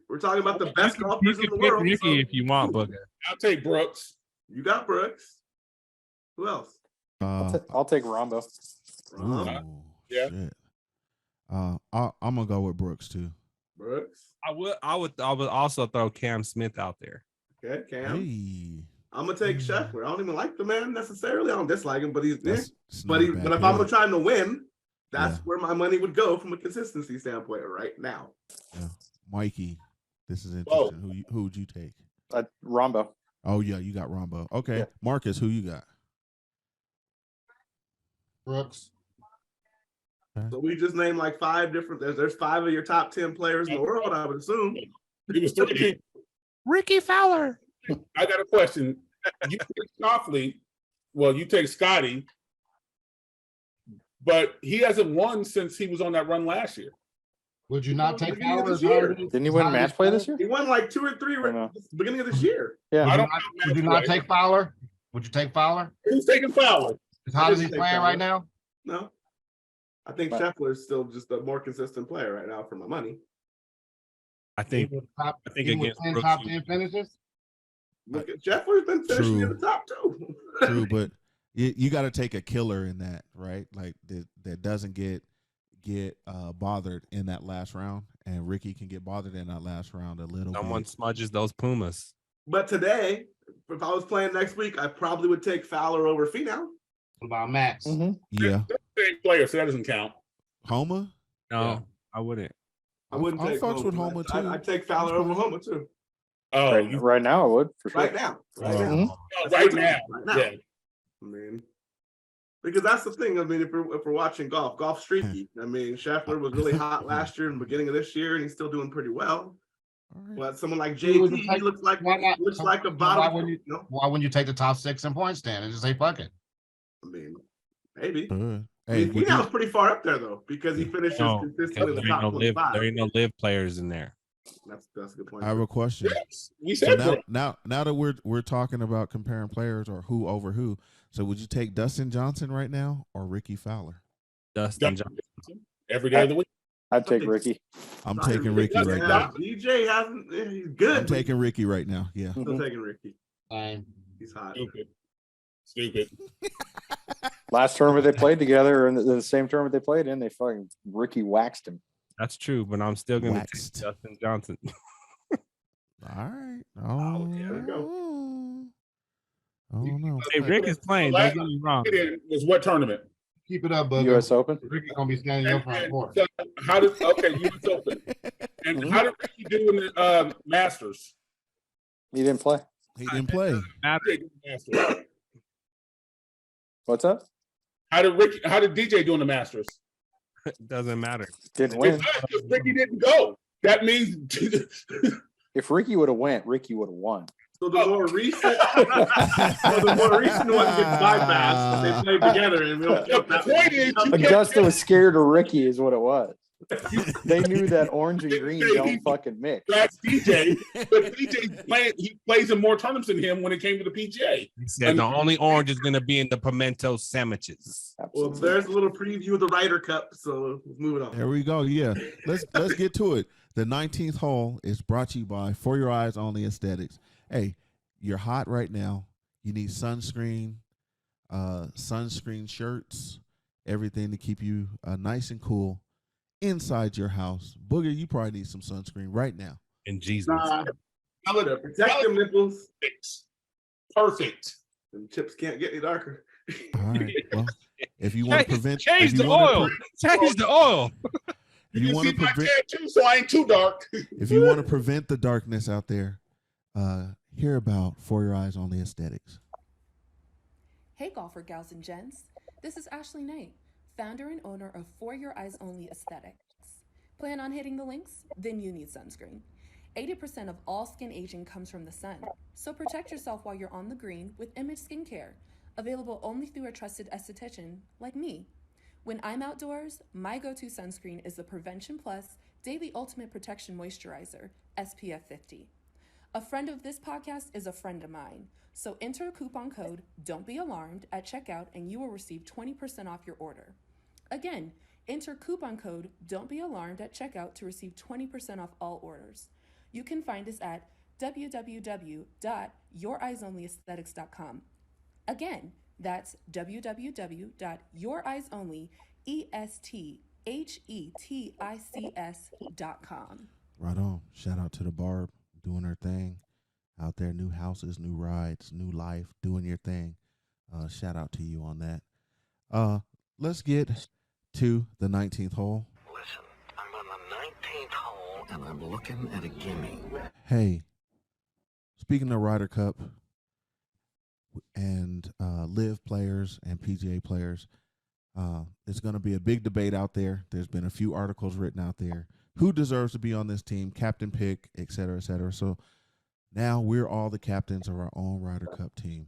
We're talking about the best You golfers in can the pick world. Ricky so if you want, Buga. I'll take Brooks. you got Brooks. Who else? I'll take Rombo. Ooh, Yeah. Shit. I'm gonna go with Brooks too. Brooks. I would also throw Cam Smith out there. Okay, Cam. Hey, I'm gonna take Scheffler. I don't even like the man necessarily. I don't dislike him, but he's there. it's But not a bad if I'm pick. trying to win, that's Yeah. where my money would go from a consistency standpoint right now. Yeah. Mikey, this is Whoa. interesting. Who would you take? Rombo. Oh yeah, you got Rombo. Okay, Yeah. Marcus, who you got? Brooks. So we just named like 5 different. There's 5 of your top 10 players in the world, I would assume. He was 13. Ricky Fowler. I got a question. You take Scotty. Well, you take Scotty, but he hasn't won since he was on that run last year. Would you not take Beginning of Fowler? this year. Didn't he win match play this year? He won like 2 or 3 I know. at the beginning of this year. Yeah. I don't Would you not take Fowler? Would you take Fowler? Who's taking Fowler? As hot as he's Take playing Fowler. right now? No. I think But- Scheffler is still just a more consistent player right now for my money. I think Top, I think even with against 10 Brooks, top you- 10 finishes? Look at Scheffler's been finishing in True. the top 2. True, but you got to take a killer in that, right? Like that doesn't get bothered in that last round, and Ricky can get bothered in that last round a little someone bit. smudges those Pumas. But today, if I was playing next week, I probably would take Fowler over Finau. What about Max? Mhm. Yeah, Same player, so that doesn't count. Homa. No, Yeah. I wouldn't. I wouldn't I take fucks with Homa. Homa, too. I'd take Fowler over Homa too. Oh, Right now, I would for sure. Right now. Right now. Mhm. right now. Right now. Yeah. I mean, because that's the thing. I mean, if we're watching golf streaky. I mean, Scheffler was really hot last year and beginning of this year, and he's still doing pretty well. All right. But someone like Who would JT you take? looks like Why not? a Why bottom. wouldn't you? No, Why wouldn't you take the top 6 in point stand and just say fuck it? I mean, maybe. Good. I Hey, mean, would Finau's you- pretty far up there though, because he finishes No, consistently in the there ain't top no live. 25. There ain't no live players in there. That's a good point. I have a question. Yes, we So said now, that. now that we're talking about comparing players or who over who, so would you take Dustin Johnson right now or Ricky Fowler? Dustin Johnson. Every day of the week. I'd take Ricky. I'm taking Ricky right now. DJ hasn't. He's good. I'm taking Ricky right now. Yeah. Still taking Ricky. Fine. He's hot. Stupid. Last tournament they played together, and the same tournament they played in, they fucking Ricky waxed him. That's true, but I'm still gonna take Waxed. Dustin Johnson. All right. Oh, there we go. I don't know. Hey, Rick is playing. Don't get me wrong. It was what tournament? Keep it up, Buga. U.S. Open. Ricky gonna be standing in your front court. So how did U.S. Open? And how did Ricky do in the Masters? He didn't play. He didn't play. Masters. What's up? How did DJ do in the Masters? Doesn't matter. Didn't win. Because Ricky didn't go. That means If Ricky would have went, Ricky would have won. So the more recent, ones get bypassed. They play together, and we don't count that. The point is, you Augusta was scared of Ricky, is what it was. They knew that orange and green don't fucking mix. That's DJ, but he plays in more tournaments than him when it came to the PGA. He said the only orange is gonna be in the pimento sandwiches. Well, there's a little preview of the Ryder Cup, so let's move it on. There we go. Yeah. Let's get to it. The 19th hole is brought to you by For Your Eyes Only Aesthetics. Hey, you're hot right now. You need sunscreen shirts, everything to keep you nice and cool inside your house. Booger, you probably need some sunscreen right now. And Jesus. Protect them nipples. Perfect. Them chips can't get any darker. All right. Well, if you want to prevent, Change the oil. Change the oil. You want to see my prevent, tattoo, so I ain't too dark. if you want to prevent the darkness out there, hear about For Your Eyes Only Aesthetics. Hey golfer gals and gents, this is Ashley Knight, founder and owner of For Your Eyes Only Aesthetics. Plan on hitting the links? Then you need sunscreen. 80% of all skin aging comes from the sun, so protect yourself while you're on the green with Emitch skincare, available only through a trusted esthetician like me. When I'm outdoors, my go-to sunscreen is the Prevention Plus Daily Ultimate Protection Moisturizer, SPF 50. A friend of this podcast is a friend of mine, so enter coupon code Don't Be Alarmed at checkout and you will receive 20% off your order. Again, enter coupon code Don't Be Alarmed at checkout to receive 20% off all orders. You can find us at www.youreyesonlyaesthetics.com. Again, that's www.youreyesonlyaesthetics.com. Right on. Shout out to the Barb doing her thing out there. New houses, new rides, new life, doing your thing. Shout out to you on that. Let's get to the 19th hole. Listen, I'm on the 19th hole and I'm looking at a gimme. Hey, speaking of Ryder Cup and LIV players and PGA players, it's going to be a big debate out there. There's been a few articles written out there. Who deserves to be on this team, captain pick, et cetera, et cetera. So now we're all the captains of our own Ryder Cup team.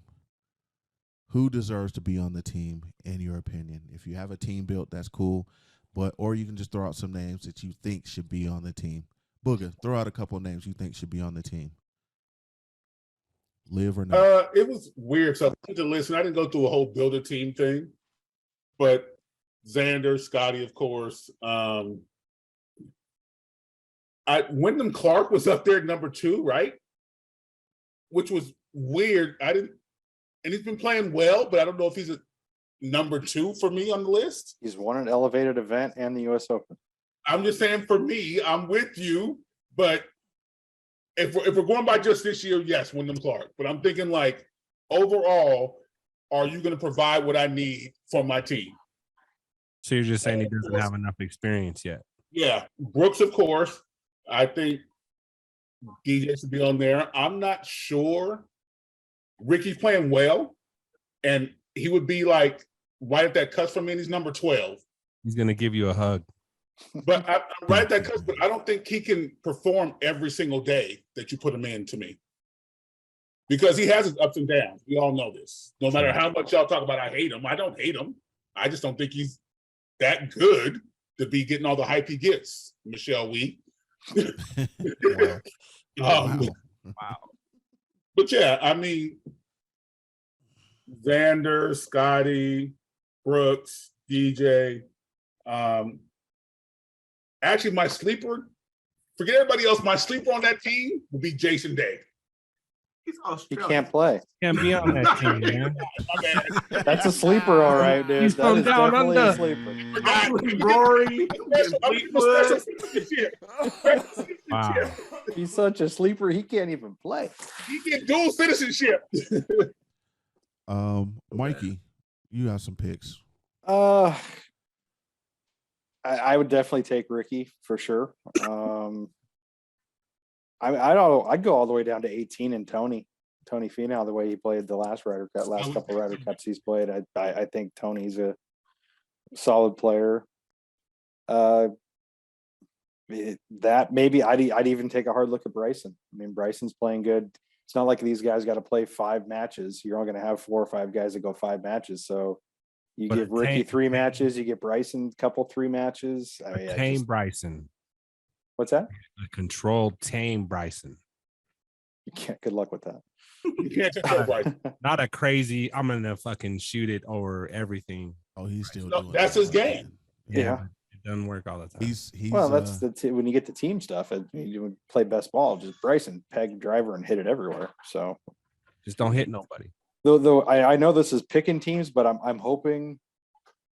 Who deserves to be on the team, in your opinion? If you have a team built, that's cool. Or you can just throw out some names that you think should be on the team. Booga, throw out a couple of names you think should be on the team. LIV or not? It was weird. So I went to listen. I didn't go through a whole builder team thing, but Xander, Scotty, of course. Wyndham Clark was up there at number 2, right? Which was weird. And he's been playing well, but I don't know if he's a number 2 for me on the list. He's won an elevated event and the U.S. Open. I'm just saying, for me, I'm with you, but if we're going by just this year, yes, Wyndham Clark. But I'm thinking, like, overall, are you going to provide what I need for my team? So you're just saying he doesn't have enough experience yet? Yeah, Brooks, of course. I think DJ should be on there. I'm not sure. Ricky's playing well, and he would be like right at that cusp for me. And he's number 12. He's gonna give you a hug. But I'm right at that cusp, but I don't think he can perform every single day that you put him in to me. Because he has his ups and downs. We all know this. No matter how much y'all talk about I hate him, I don't hate him. I just don't think he's that good to be getting all the hype he gets, Michelle Wee. Wow. But yeah, I mean, Xander, Scotty, Brooks, DJ. Actually, my sleeper, forget everybody else, my sleeper on that team would be Jason Day. He's He Australian. can't play. Can't be on that team, man. My bad. That's a sleeper, all right, dude. He's That from is down definitely a under. sleeper. Rory. Special citizenship. Wow. He's such a sleeper. He can't even play. He get dual citizenship. Mikey, you have some picks. I would definitely take Ricky for sure. I'd go all the way down to 18 and Tony Finau, the way he played the last couple Ryder Cups he's played. I think Tony's a solid player. That maybe I'd even take a hard look at Bryson. I mean, Bryson's playing good. It's not like these guys got to play 5 matches. You're only going to have 4 or 5 guys that go 5 matches. So you give Ricky 3 matches, you get Bryson a couple 3 matches. I mean, Tame Bryson. What's that? A controlled tame Bryson. You can't. Good luck with that. You can't control Bryson. Not a crazy, I'm gonna fucking shoot it over everything. Oh, he's still No, doing that's that. his game. Yeah. It doesn't work all the time. He's Well, that's when you get the team stuff. You would play best ball. Just Bryson peg driver and hit it everywhere. So just don't hit nobody. Though I know this is picking teams, but I'm hoping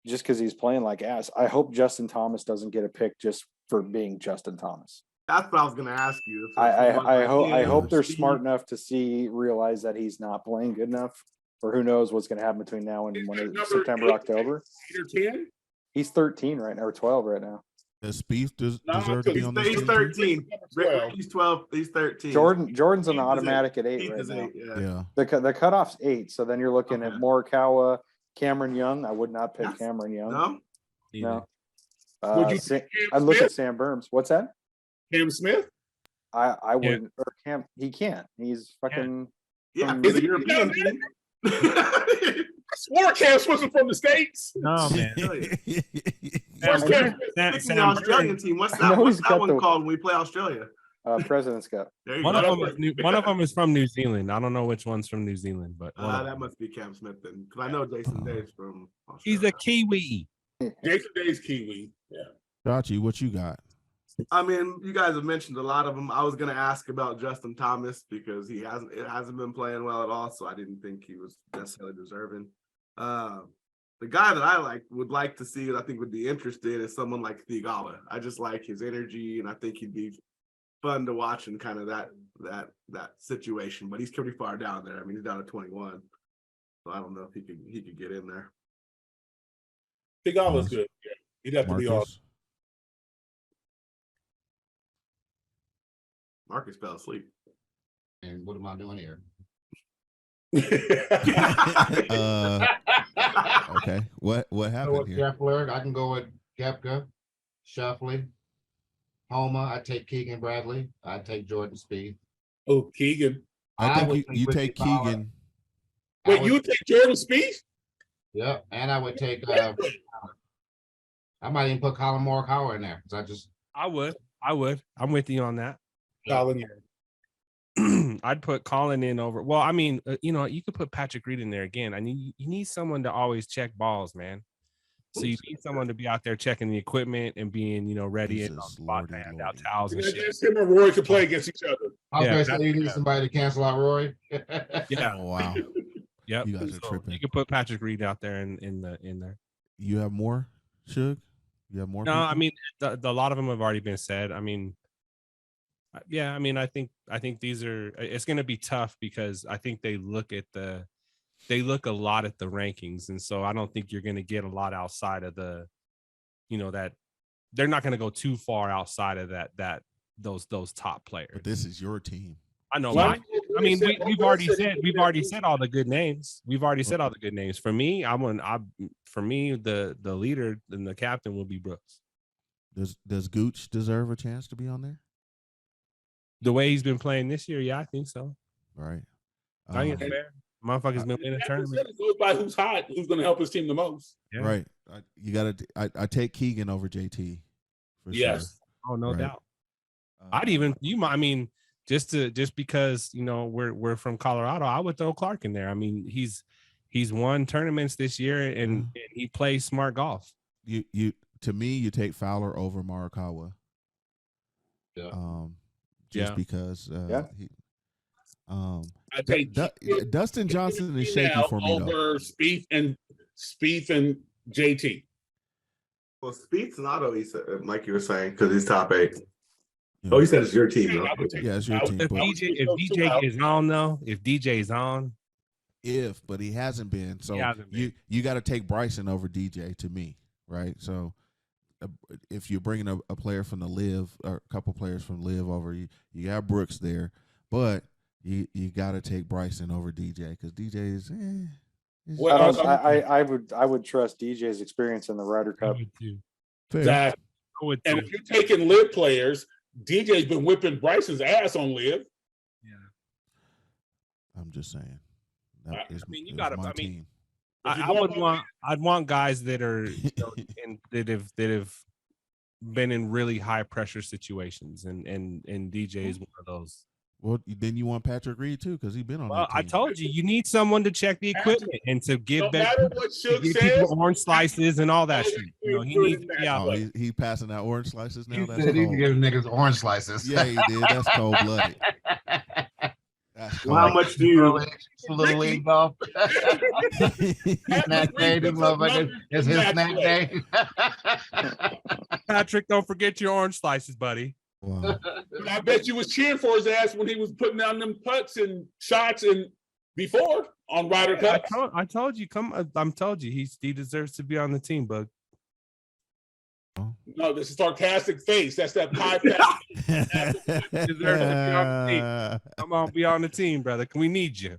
just because he's playing like ass. I hope Justin Thomas doesn't get a pick just for being Justin Thomas. That's what I was going to ask you. I hope they're smart enough to realize that he's not playing good enough, or who knows what's going to happen between now and September, October. 8 or 10? He's 13 right now, or 12 right now. Does Spieth deserve to be on this He's team? 13. He's 12. He's 13. Jordan's an Heath is automatic at 8 Heath right is now. 8, yeah. Yeah. The cutoff's 8, so then you're looking at Morikawa, Cameron Young. I would not pick Yes. Cameron Young. No? No. Would you pick Cam I'd look at Smith? Sam Burns. What's that? Cam Smith? I wouldn't. Or Cam. He can't. He's fucking. Yeah, from- he's a European team. I swore Cam Smith was from the States. No, man. Where's Cam Smith? Picking the Australian team. What's I know that? What's he's that got one the- called when we play Australia? President's Cup. There you One go. of them is from New Zealand. I don't know which one's from New Zealand, but That must be Cam Smith then, because I know Jason Day's from Australia. he's a Kiwi. Jason Day's Kiwi. Yeah. Chachi, what you got? I mean, you guys have mentioned a lot of them. I was going to ask about Justin Thomas because it hasn't been playing well at all, so I didn't think he was necessarily deserving. The guy that I would like to see, and I think would be interested, is someone like Thigala. I just like his energy, and I think he'd be fun to watch in kind of that situation. But he's pretty far down there. I mean, he's down to 21, so I don't know if he could get in there. Thigala's good. Yeah. He'd have to be off. Marcus fell asleep. And what am I doing here? Okay. What happened here? Scheffler, I can go with Koepka, Schauffele, Homa. I take Keegan Bradley. I take Jordan Spieth. Oh, Keegan. I think you Ricky take Fowler. Keegan. Wait, you would take Jordan Spieth? Yeah, and I would take. I might even put Colin Morikawa in there because I would. I'm with you on that. Colin, yeah. I'd put Colin in over. Well, I mean, you could put Patrick Reed in there again. I mean, you need someone to always check balls, man. So you need someone to be out there checking the equipment and being, ready and on the spot to hand out towels and shit. Just him and Rory could play against each other. I was Yeah, going to say you need somebody to cancel out Rory. Yeah. Oh, wow. Yep. You guys are tripping. You could put Patrick Reed out there in there. You have more, Suge? You have more? No, people? I mean, a lot of them have already been said. I mean, yeah, I mean, I think these are. It's going to be tough because I think they look a lot at the rankings, and so I don't think you're going to get a lot outside of the, that they're not going to go too far outside of those top players. But this is your team. I know. Well, I mean, we've already said all the good names. We've already said all the good names. For me, the leader and the captain will be Brooks. Does Gooch deserve a chance to be on there? The way he's been playing this year, yeah, I think so. Right. I think it's fair. Motherfuckers been in a tournament. It goes by who's hot, who's going to help his team the most. Yeah. Right. I take Keegan over JT. For sure. Oh, no Right. doubt. I mean, just because we're from Colorado, I would throw Clark in there. I mean, he's won tournaments this year and he plays smart golf. To me, you take Fowler over Morikawa. Yeah. Because I take Dustin Johnson is shaky for me over Spieth and JT. Well, Spieth's an auto, Mikey was saying, because he's top 8. Oh, he said it's your team, though. Yeah, it's your team. If DJ is on, though, if DJ is on. But he hasn't been. So you got to take Bryson over DJ to me, right? So if you're bringing a player from the LIV or a couple players from LIV over, you got Brooks there, but you got to take Bryson over DJ because DJ is. I would trust DJ's experience in the Ryder Cup. Exactly. And if you're taking LIV players, DJ's been whipping Bryson's ass on LIV. Yeah. I'm just saying. You got to. I mean, I'd want guys that are that have been in really high pressure situations, and DJ is one of those. Well, then you want Patrick Reed too, because he's been on. Well, that team. I told you need someone to check the equipment and to give people orange slices and all that shit. He needs to be out. Oh, he passing out orange slices now. He said he can give niggas orange slices. Yeah, he did. That's cold blooded. Well, how much do you? Little league golf. Snack day, this motherfucker. It's his snack day. Patrick, don't forget your orange slices, buddy. Wow. I bet you was cheering for his ass when he was putting down them putts and shots and before on Ryder Cup. I told you, he deserves to be on the team, Bug. No, this is sarcastic face. That's that pie Deserves to be on the team. Come on, be on the team, brother. We need you.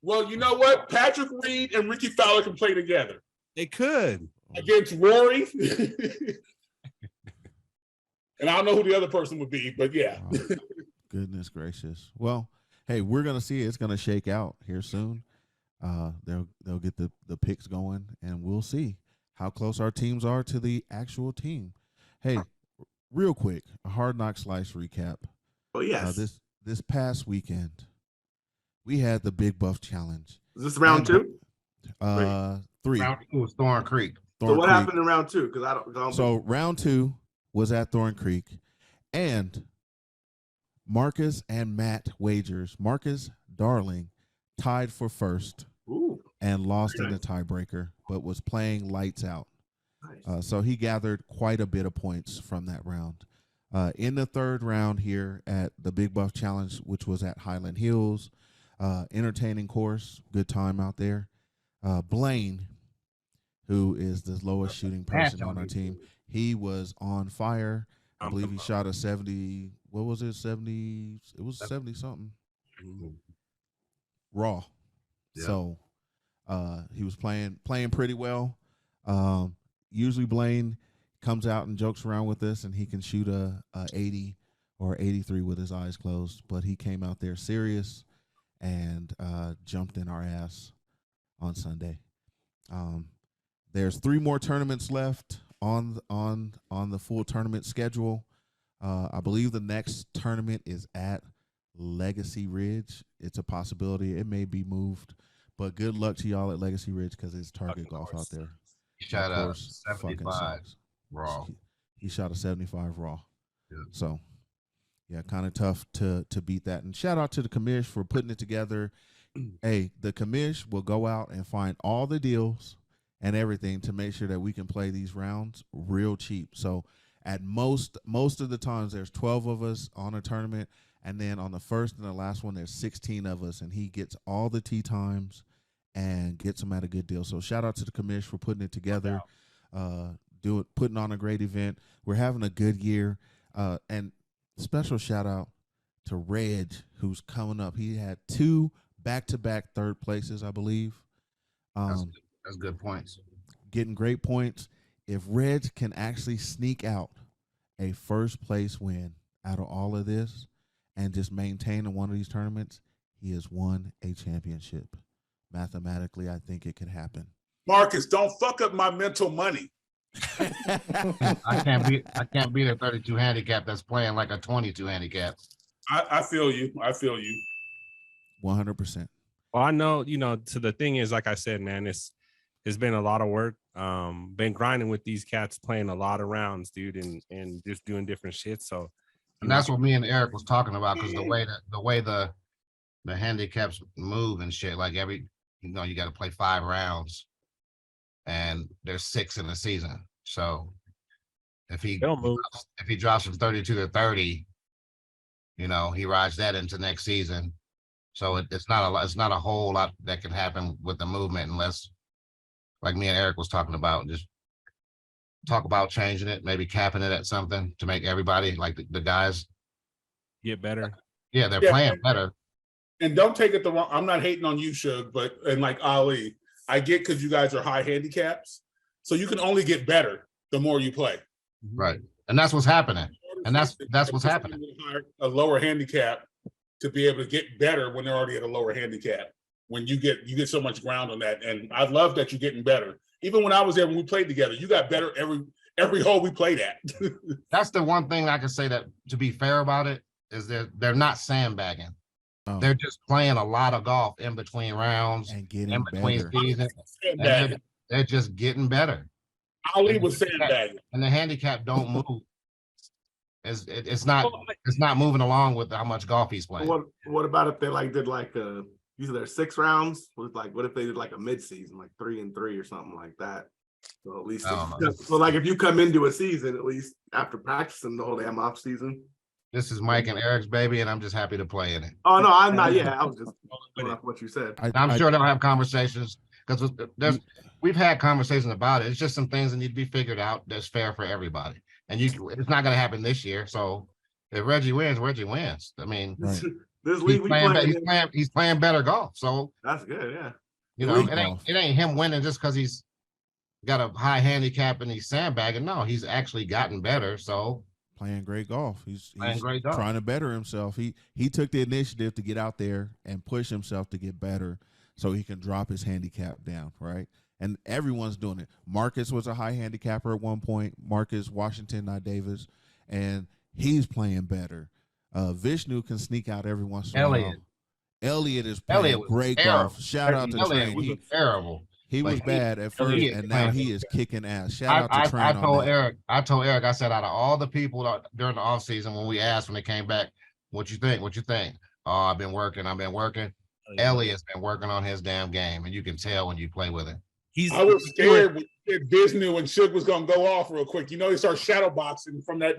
Well, you know what? Patrick Reed and Ricky Fowler can play together. They could against Rory. And I don't know who the other person would be, but yeah. Oh, goodness gracious. Well, hey, we're gonna see. It's gonna shake out here soon. They'll get the picks going, and we'll see how close our teams are to the actual team. Hey, real quick, a Hard Knock Slice recap. Oh yes. This past weekend, we had the Big Buff Challenge. Is this round 2? 3. Round 2 was Thorn Creek. So what happened in round 2? Because I don't. So round 2 was at Thorn Creek, and Marcus and Matt wagers. Marcus Darling tied for first. And lost in the tiebreaker, but was playing lights out. Nice. So he gathered quite a bit of points from that round. In the third round here at the Big Buff Challenge, which was at Highland Hills, entertaining course, good time out there. Blaine, who is the lowest shooting person on our team, he was on fire. I believe he shot a 70. What was it? 70. It was 70 something. Raw. Yeah. So he was playing pretty well. Usually Blaine comes out and jokes around with us, and he can shoot a 80 or 83 with his eyes closed. But he came out there serious and jumped in our ass on Sunday. There's 3 more tournaments left on the full tournament schedule. I believe the next tournament is at Legacy Ridge. It's a possibility. It may be moved. But good luck to y'all at Legacy Ridge because it's target golf out there. He shot a 75 raw. He shot a 75 raw. Yeah. So, yeah, kind of tough to beat that. And shout out to the commish for putting it together. Hey, the commish will go out and find all the deals and everything to make sure that we can play these rounds real cheap. So at most of the times there's 12 of us on a tournament. And then on the first and the last one, there's 16 of us, and he gets all the tee times and gets them at a good deal. So shout out to the commish for putting it together. putting on a great event. We're having a good year. And special shout out to Reg, who's coming up. He had 2 back-to-back third places, I believe. That's good points. Getting great points. If Reg can actually sneak out a first place win out of all of this and just maintain in one of these tournaments, he has won a championship. Mathematically, I think it could happen. Marcus, don't fuck up my mental money. I can't beat a 32 handicap that's playing like a 22 handicap. I feel you. 100%. Well, I know, so the thing is, like I said, man, it's been a lot of work. Been grinding with these cats, playing a lot of rounds, dude, and just doing different shit. So, and that's what me and Eric was talking about, because the way the handicaps move and shit, like you got to play 5 rounds, and there's 6 in the season. So if he drops from 32 to 30, he rides that into next season. So it's not a whole lot that can happen with the movement unless, like me and Eric was talking about, just talk about changing it, maybe capping it at something to make everybody, like the guys, get better. Yeah, they're playing better. And don't take it the wrong. I'm not hating on you, Suge, and like Ali, I get because you guys are high handicaps, so you can only get better the more you play. Right, and that's what's happening. And that's what's happening. A lower handicap to be able to get better when they're already at a lower handicap. When you get so much ground on that, and I love that you're getting better. Even when I was there, when we played together, you got better every hole we played at. That's the one thing I can say, that to be fair about it, is they're not sandbagging. Oh. They're just playing a lot of golf in between rounds and getting in between seasons. They're just getting better. Ali was sandbagging, and the handicap don't move. It's not moving along with how much golf he's playing. What about if they did usually there's 6 rounds? What if they did a mid-season, 3-3 or something like that? So at least if you come into a season, at least after practicing the whole damn off season. This is Mike and Eric's baby, and I'm just happy to play in it. Oh no, I'm not. Yeah, I was just going off what you said. I'm sure they'll have conversations, because we've had conversations about it. It's just some things that need to be figured out that's fair for everybody. And it's not going to happen this year. So if Reggie wins, Reggie wins. I mean, this league he's playing better golf. So that's good. Yeah. It ain't him winning just because he's got a high handicap and he's sandbagging. No, he's actually gotten better. So playing great golf. He's great golf. Trying to better himself. He took the initiative to get out there and push himself to get better, so he can drop his handicap down. Right. And everyone's doing it. Marcus was a high handicapper at one point. Marcus Washington, not Davis. And he's playing better. Vishnu can sneak out every once in a while. Elliot is playing great golf. Shout out to Trent. He was terrible. He was bad at first, and now he is kicking ass. Shout out to Trent. I told Eric, I said, out of all the people during the offseason, when we asked, when they came back, what you think? Oh, I've been working. Elliot's been working on his damn game, and you can tell when you play with him. I was scared when Disney and Suge was gonna go off real quick. He started shadow boxing from that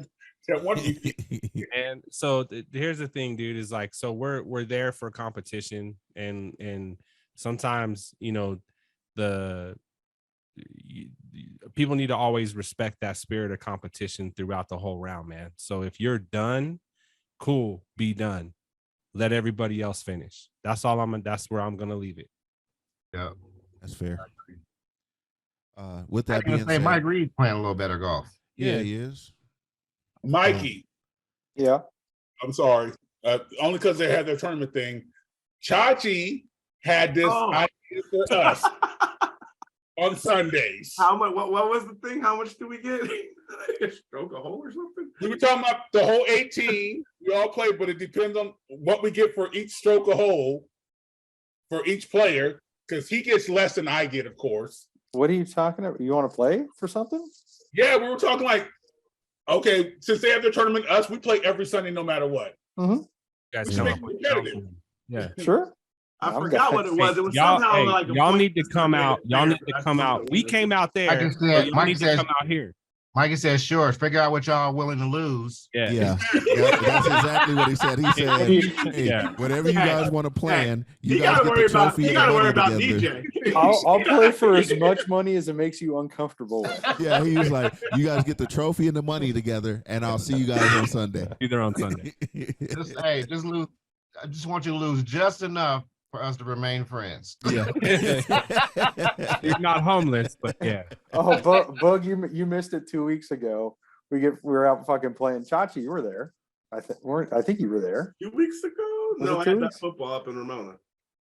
one. And so here's the thing, dude, is so we're there for competition, and sometimes the people need to always respect that spirit of competition throughout the whole round, man. So if you're done, cool, be done. Let everybody else finish. That's where I'm gonna leave it. Yeah, that's fair. With that being said, Mike Reed's playing a little better golf. Yeah, he is. Mikey. Yeah. I'm sorry. Only because they had their tournament thing. Chachi had this idea for us on Sundays. How much? What was the thing? How much do we get? Stroke a hole or something? We were talking about the whole 18. We all play, but it depends on what we get for each stroke a hole for each player, because he gets less than I get, of course. What are you talking about? You want to play for something? Yeah, we were talking okay, since they have their tournament, we play every Sunday no matter what. Mm-hmm. Guys, yeah, sure. I forgot what it was. It was y'all, somehow y'all need to come out. Y'all need to come out. We came out there. Y'all need to come out here. Mikey says, sure, figure out what y'all are willing to lose. Yeah. That's exactly what he said. He said, hey, whatever you guys want to plan, you guys get the trophy. You got to worry about DJ. I'll play for as much money as it makes you uncomfortable with. Yeah, he was like, "You guys get the trophy and the money together, and I'll see you guys on Sunday." Either on Sunday. Just lose. I just want you to lose just enough for us to remain friends. Yeah. He's not homeless, but yeah. Oh, Bug, you missed it 2 weeks ago. We were out fucking playing. Chachi, you were there. I think you were there. 2 weeks ago? Was No, it I 2 had that weeks? football up in Ramona.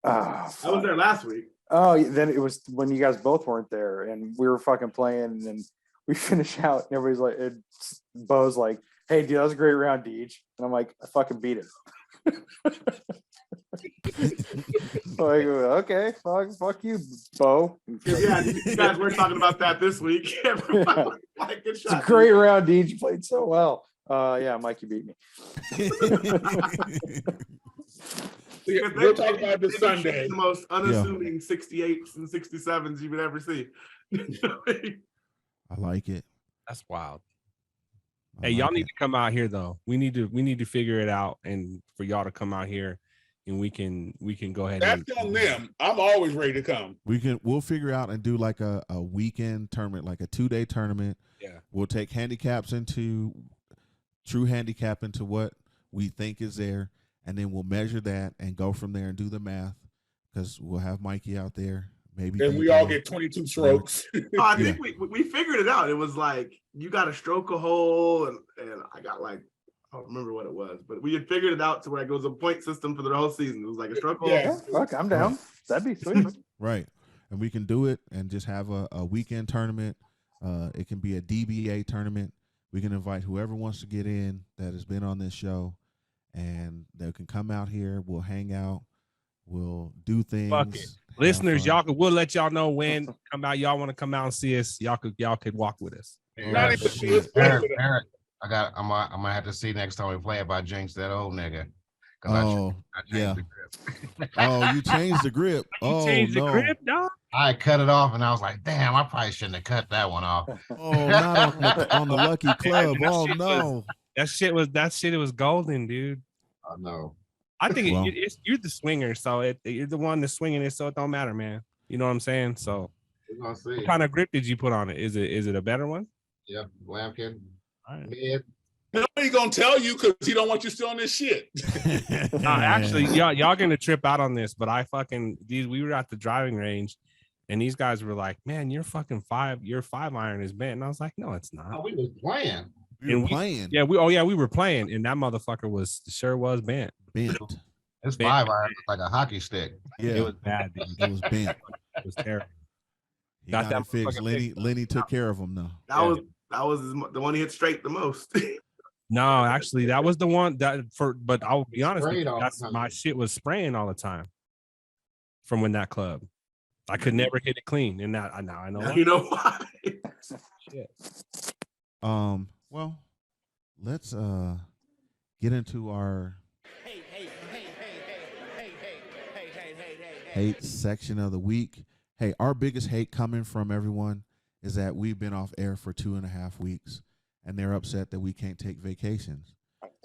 Ah, I was there last week. Oh, then it was when you guys both weren't there, and we were fucking playing, and we finish out, and everybody's like, Bo's like, "Hey, dude, that was a great round, Deej," and I'm like, "I fucking beat it." Like, okay, fuck you, Bo. Yeah, you guys were talking about that this week. Like, good It's a shot, great dude. round, Deej. You played so well. Yeah, Mikey beat me. We'll talk about this Sunday. The most unassuming 68s and 67s you would ever see. I like it. That's wild. I Hey, y'all like need it. to come out here though. We need to figure it out, and for y'all to come out here, and we can go ahead. That's on them. I'm always ready to come. We'll figure out and do like a weekend tournament, like a 2-day tournament. Yeah. We'll take handicaps into true handicap into what we think is there, and then we'll measure that and go from there and do the math, because we'll have Mikey out there. Maybe And we all get 22 strokes. I think we figured it out. It was like you got to stroke a hole, and I got like, I don't remember what it was, but we had figured it out to where it goes a point system for the whole season. It was like a stroke hole. Yeah, fuck, I'm down. That'd be sweet. Right. And we can do it and just have a weekend tournament. It can be a DBA tournament. We can invite whoever wants to get in that has been on this show, and they can come out here. We'll hang out. We'll do things. Fuck it. Listeners, we'll let y'all know when come out. Y'all want to come out and see us? Y'all could walk with us. Eric, I'm gonna have to see next time we play if I jinx that old nigga. Oh, yeah. Oh, you changed the grip. Oh, changed the no. grip, dog. I cut it off, and I was like, "Damn, I probably shouldn't have cut that one off." Oh, not on the Lucky Club. Oh no, that shit was golden, dude. I know. I think you're the swinger, so you're the one that's swinging it, so it don't matter, man. You know what I'm saying? So, We're gonna see. what kind of grip did you put on it? Is it a better one? Yep, Lampkin. All right. Mid. Nobody's gonna tell you because he don't want you still on this shit. Actually, y'all gonna trip out on this, but we were at the driving range, and these guys were like, "Man, your 5 iron is bent," and I was like, "No, it's not." Oh, we was playing. We were playing. Yeah, we were playing, and that motherfucker was bent. Bent. This 5 iron was like a hockey stick. Yeah, It was bad, dude. it was bent. It was terrible. He Got got that it fixed. motherfucker Lenny took care of him though. That was the one he hit straight the most. No, actually, that was the one but I'll be honest, Sprayed all the that's time. my shit was spraying all the time from when that club. I could never hit it clean, and now I know. Now why. you know why. Shit. Well, let's get into our hate section of the week. Hey, our biggest hate coming from everyone is that we've been off air for 2.5 weeks, and they're upset that we can't take vacations.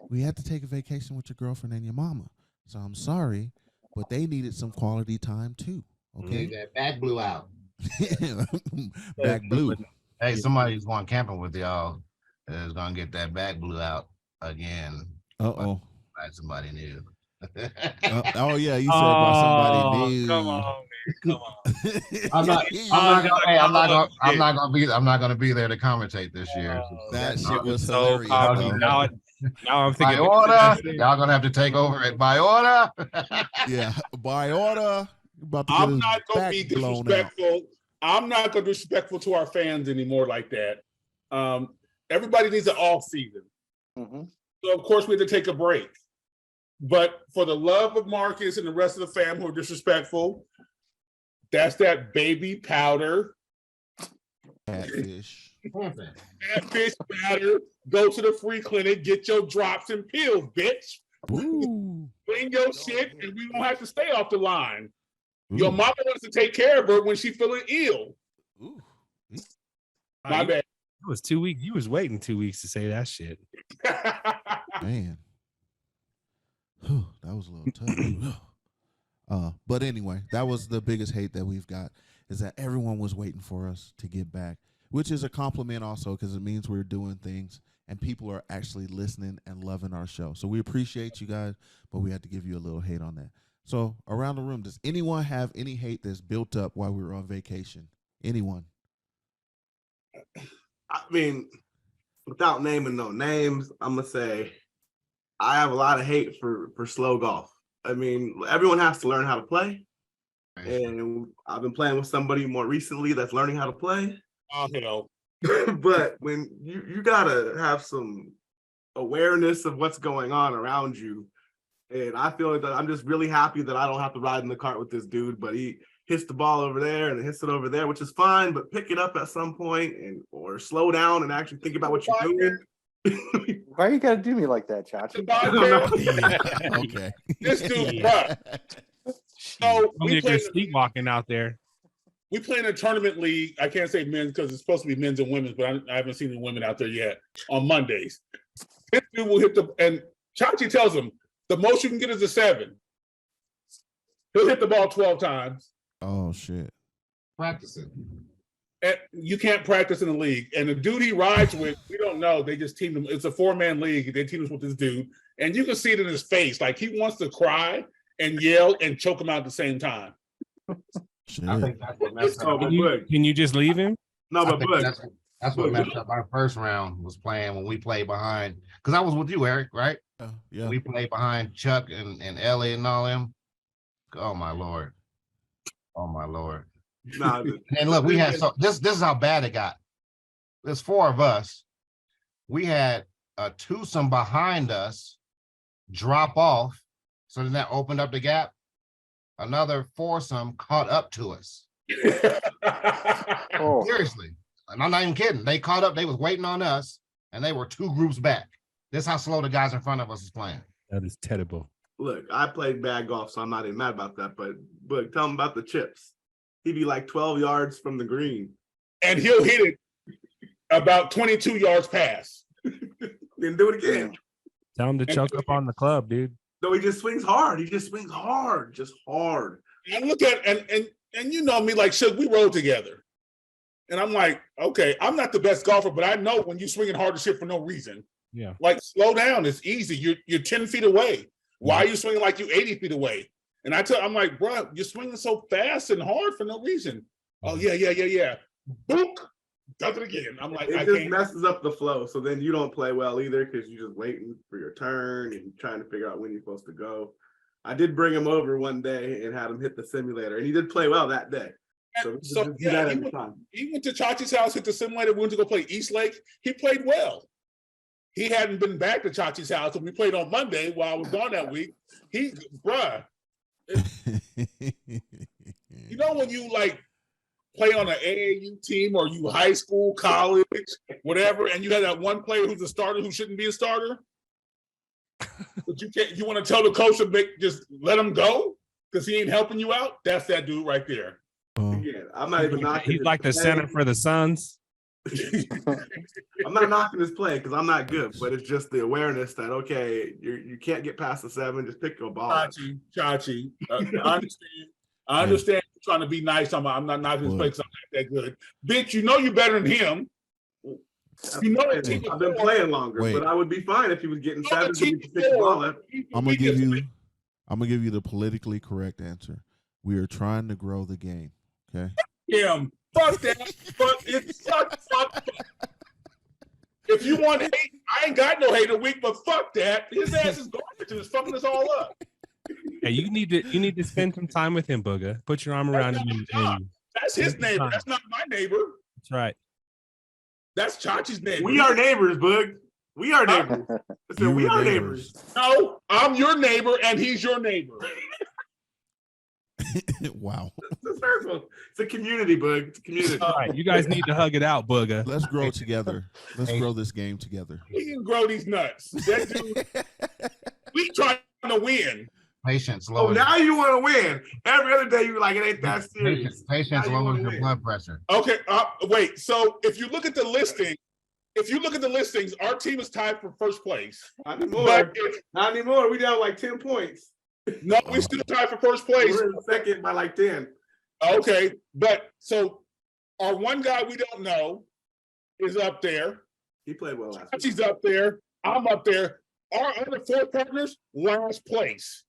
We had to take a vacation with your girlfriend and your mama, so I'm sorry, but they needed some quality time too. Okay, That back blew out. back blue. Hey, somebody's going camping with y'all is gonna get that back blew out again. Uh-oh. By somebody new. Oh yeah, you said by somebody new. Come on, man. Come on. I'm not gonna be there to commentate this year. That shit was so hilarious. comedy. though. Now I'm thinking By order, y'all gonna have to take over it by order. Yeah, by order. About to get I'm his not gonna back be blown out. disrespectful. I'm not gonna be disrespectful to our fans anymore like that. Everybody needs an off season. So of course we have to take a break. But for the love of Marcus and the rest of the fam who are disrespectful, that's that baby powder. Catfish. Catfish powder. Go to the free clinic, get your drops and pills, bitch. Ooh. Bring your shit, and we won't have to stay off the line. Your mama wants to take care of her when she's feeling ill. Ooh. My bad. It was 2 weeks. You was waiting 2 weeks to say that shit. Man. That was a little tough. But anyway, that was the biggest hate that we've got, is that everyone was waiting for us to get back, which is a compliment also, because it means we're doing things and people are actually listening and loving our show. So we appreciate you guys, but we had to give you a little hate on that. So around the room, does anyone have any hate that's built up while we were on vacation? Anyone? I mean, without naming no names, I'm gonna say I have a lot of hate for slow golf. I mean, everyone has to learn how to play, and I've been playing with somebody more recently that's learning how to play. But when you gotta have some awareness of what's going on around you, and I feel like that I'm just really happy that I don't have to ride in the cart with this dude, but he hits the ball over there and hits it over there, which is fine, but pick it up at some point or slow down and actually think about what you're doing. Why you gotta do me like that, Chachi? Okay. This dude's rough. So we are sleepwalking out there. We play in a tournament league. I can't say men's because it's supposed to be men's and women's, but I haven't seen the women out there yet on Mondays. This dude will hit and Chachi tells him the most you can get is a 7. He'll hit the ball 12 times. Oh shit. Practicing. And you can't practice in the league. And the dude he rides with, we don't know. They just teamed him. It's a 4-man league. They teamed us with this dude. And you can see it in his face. Like he wants to cry and yell and choke him out at the same time. I think that's what messed up. Can you just leave him? No, but that's what messed up our first round was playing when we played behind. Because I was with you, Eric, right? Yeah. We played behind Chuck and Ellie and all them. Oh my Lord. Oh my Lord. Nah, and look, we had this is how bad it got. There's 4 of us. We had a twosome behind us drop off. So then that opened up the gap. Another foursome caught up to us. Seriously. And I'm not even kidding. They caught up, they was waiting on us, and they were 2 groups back. This is how slow the guys in front of us is playing. That is terrible. Look, I played bad golf, so I'm not even mad about that. But tell him about the chips. He'd be like 12 yards from the green. And he'll hit it about 22 yards past. Then do it again. Tell him to choke up on the club, dude. No, he just swings hard. He just swings hard, just hard. I look at and you know me, like Suge, we rode together. And I'm like, okay, I'm not the best golfer, but I know when you're swinging hard to shit for no reason. Yeah. Like, slow down. It's easy. You're 10 feet away. Why are you swinging like you 80 feet away? And I'm like, bro, you're swinging so fast and hard for no reason. Oh, yeah. Book. Does it again. I'm like, it just messes up the flow. So then you don't play well either because you're just waiting for your turn and trying to figure out when you're supposed to go. I did bring him over one day and had him hit the simulator, and he did play well that day. So yeah, he went to Chachi's house, hit the simulator, went to go play East Lake. He played well. He hadn't been back to Chachi's house, and we played on Monday while I was gone that week. You know when you like play on an AAU team or you high school, college, whatever, and you have that one player who's a starter who shouldn't be a starter, but you want to tell the coach to just let him go because he ain't helping you out? That's that dude right there. Yeah, I'm not even knocking. He's like the center for the Suns. I'm not knocking his play because I'm not good, but it's just the awareness that okay, you can't get past the 7. Just pick your ball. Chachi, I understand you're trying to be nice. I'm not knocking his play because I'm not that good. Bitch, you know you're better than him. You know I've been playing longer, but I would be fine if he was getting 7. I'm gonna give you the politically correct answer. We are trying to grow the game. Okay. Him. Fuck that. Fuck it. Fuck. If you want hate, I ain't got no hate a week, but fuck that. His ass is garbage and it's fucking us all up. Yeah, you need to spend some time with him, Buga. Put your arm around him. That's his neighbor. That's not my neighbor. That's right. That's Chachi's neighbor. We are neighbors, Bug. We are neighbors. We are neighbors. No, I'm your neighbor and he's your neighbor. Wow. It's a circle. It's a community, Bug. It's a community. All right, you guys need to hug it out, Buga. Let's grow together. Let's grow this game together. We can grow these nuts. That dude, we trying to win. Patience. Oh, now you want to win. Every other day you're like, it ain't that serious. Patience lowers your blood pressure. Okay, wait. So if you look at the listings, our team is tied for first place. Not anymore. Not anymore. We down like 10 points. No, we still tied for first place. We're in second by like 10. Okay, but so our one guy we don't know is up there. He played well last week. Chachi's up there. I'm up there. Our other 4 partners, last place.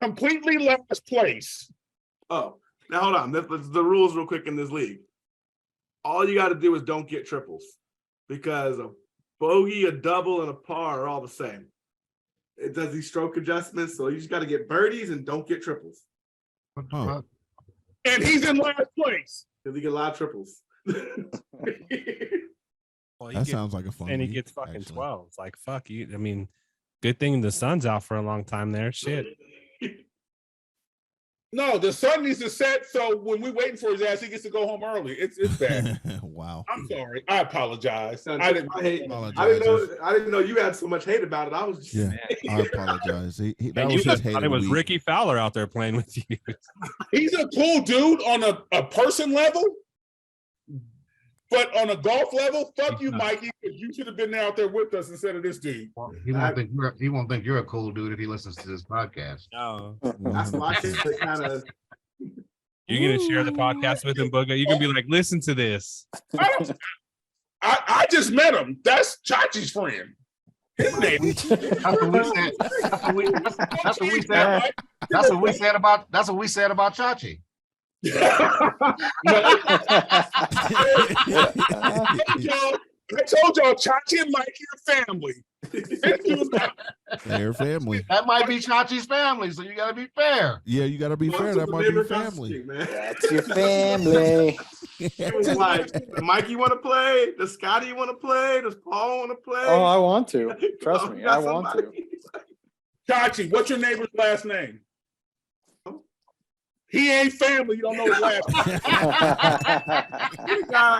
Completely last place. Oh, now hold on. Let's the rules real quick in this league. All you got to do is don't get triples because a bogey, a double, and a par are all the same. It does these stroke adjustments, so you just got to get birdies and don't get triples. Oh. And he's in last place. Because he get a lot of triples. Well, That sounds like a fun and he league, gets fucking actually. 12. It's like, fuck you. I mean, good thing the sun's out for a long time there. Shit. No, the sun needs to set, so when we're waiting for his ass, he gets to go home early. It's bad. Wow. I'm sorry. I apologize. I I didn't. didn't know you had so much hate about it. I was just Yeah, I apologize. That And was you his thought hate it of was the week. Ricky Fowler out there playing with you. He's a cool dude on a person level, but on a golf level, fuck you, Mikey. You should have been out there with us instead of this dude. He won't think you're a cool dude if he listens to this podcast. No. that's why I kind of. You're going to share the podcast with him, Buga. You're going to be like, listen to this. I just met him. That's Chachi's friend. His name. That's what we said about Chachi. I told y'all, Chachi and Mikey are family. They're family. That might be Chachi's family, so you gotta be fair. Yeah, you gotta be fair. That might be family. That's your family. It was like, Mikey want to play? Does Scotty want to play? Does Paul want to play? Oh, I want to. Trust me, I want to. Chachi, what's your neighbor's last name? He ain't family. You don't know his last name.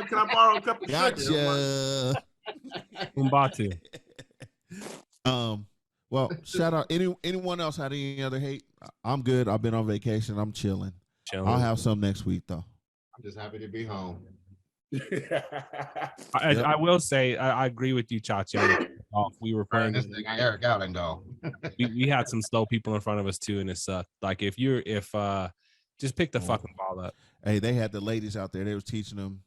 Can I borrow a couple? Gotcha. Umbatu. Well, shout out. Anyone else had any other hate? I'm good. I've been on vacation. I'm chilling. I'll have some next week though. I'm just happy to be home. I will say I agree with you, Chachi. We were playing this thing, Eric out and go. we had some slow people in front of us too, and it sucked. Like if just pick the fucking ball up. Hey, they had the ladies out there. They was teaching them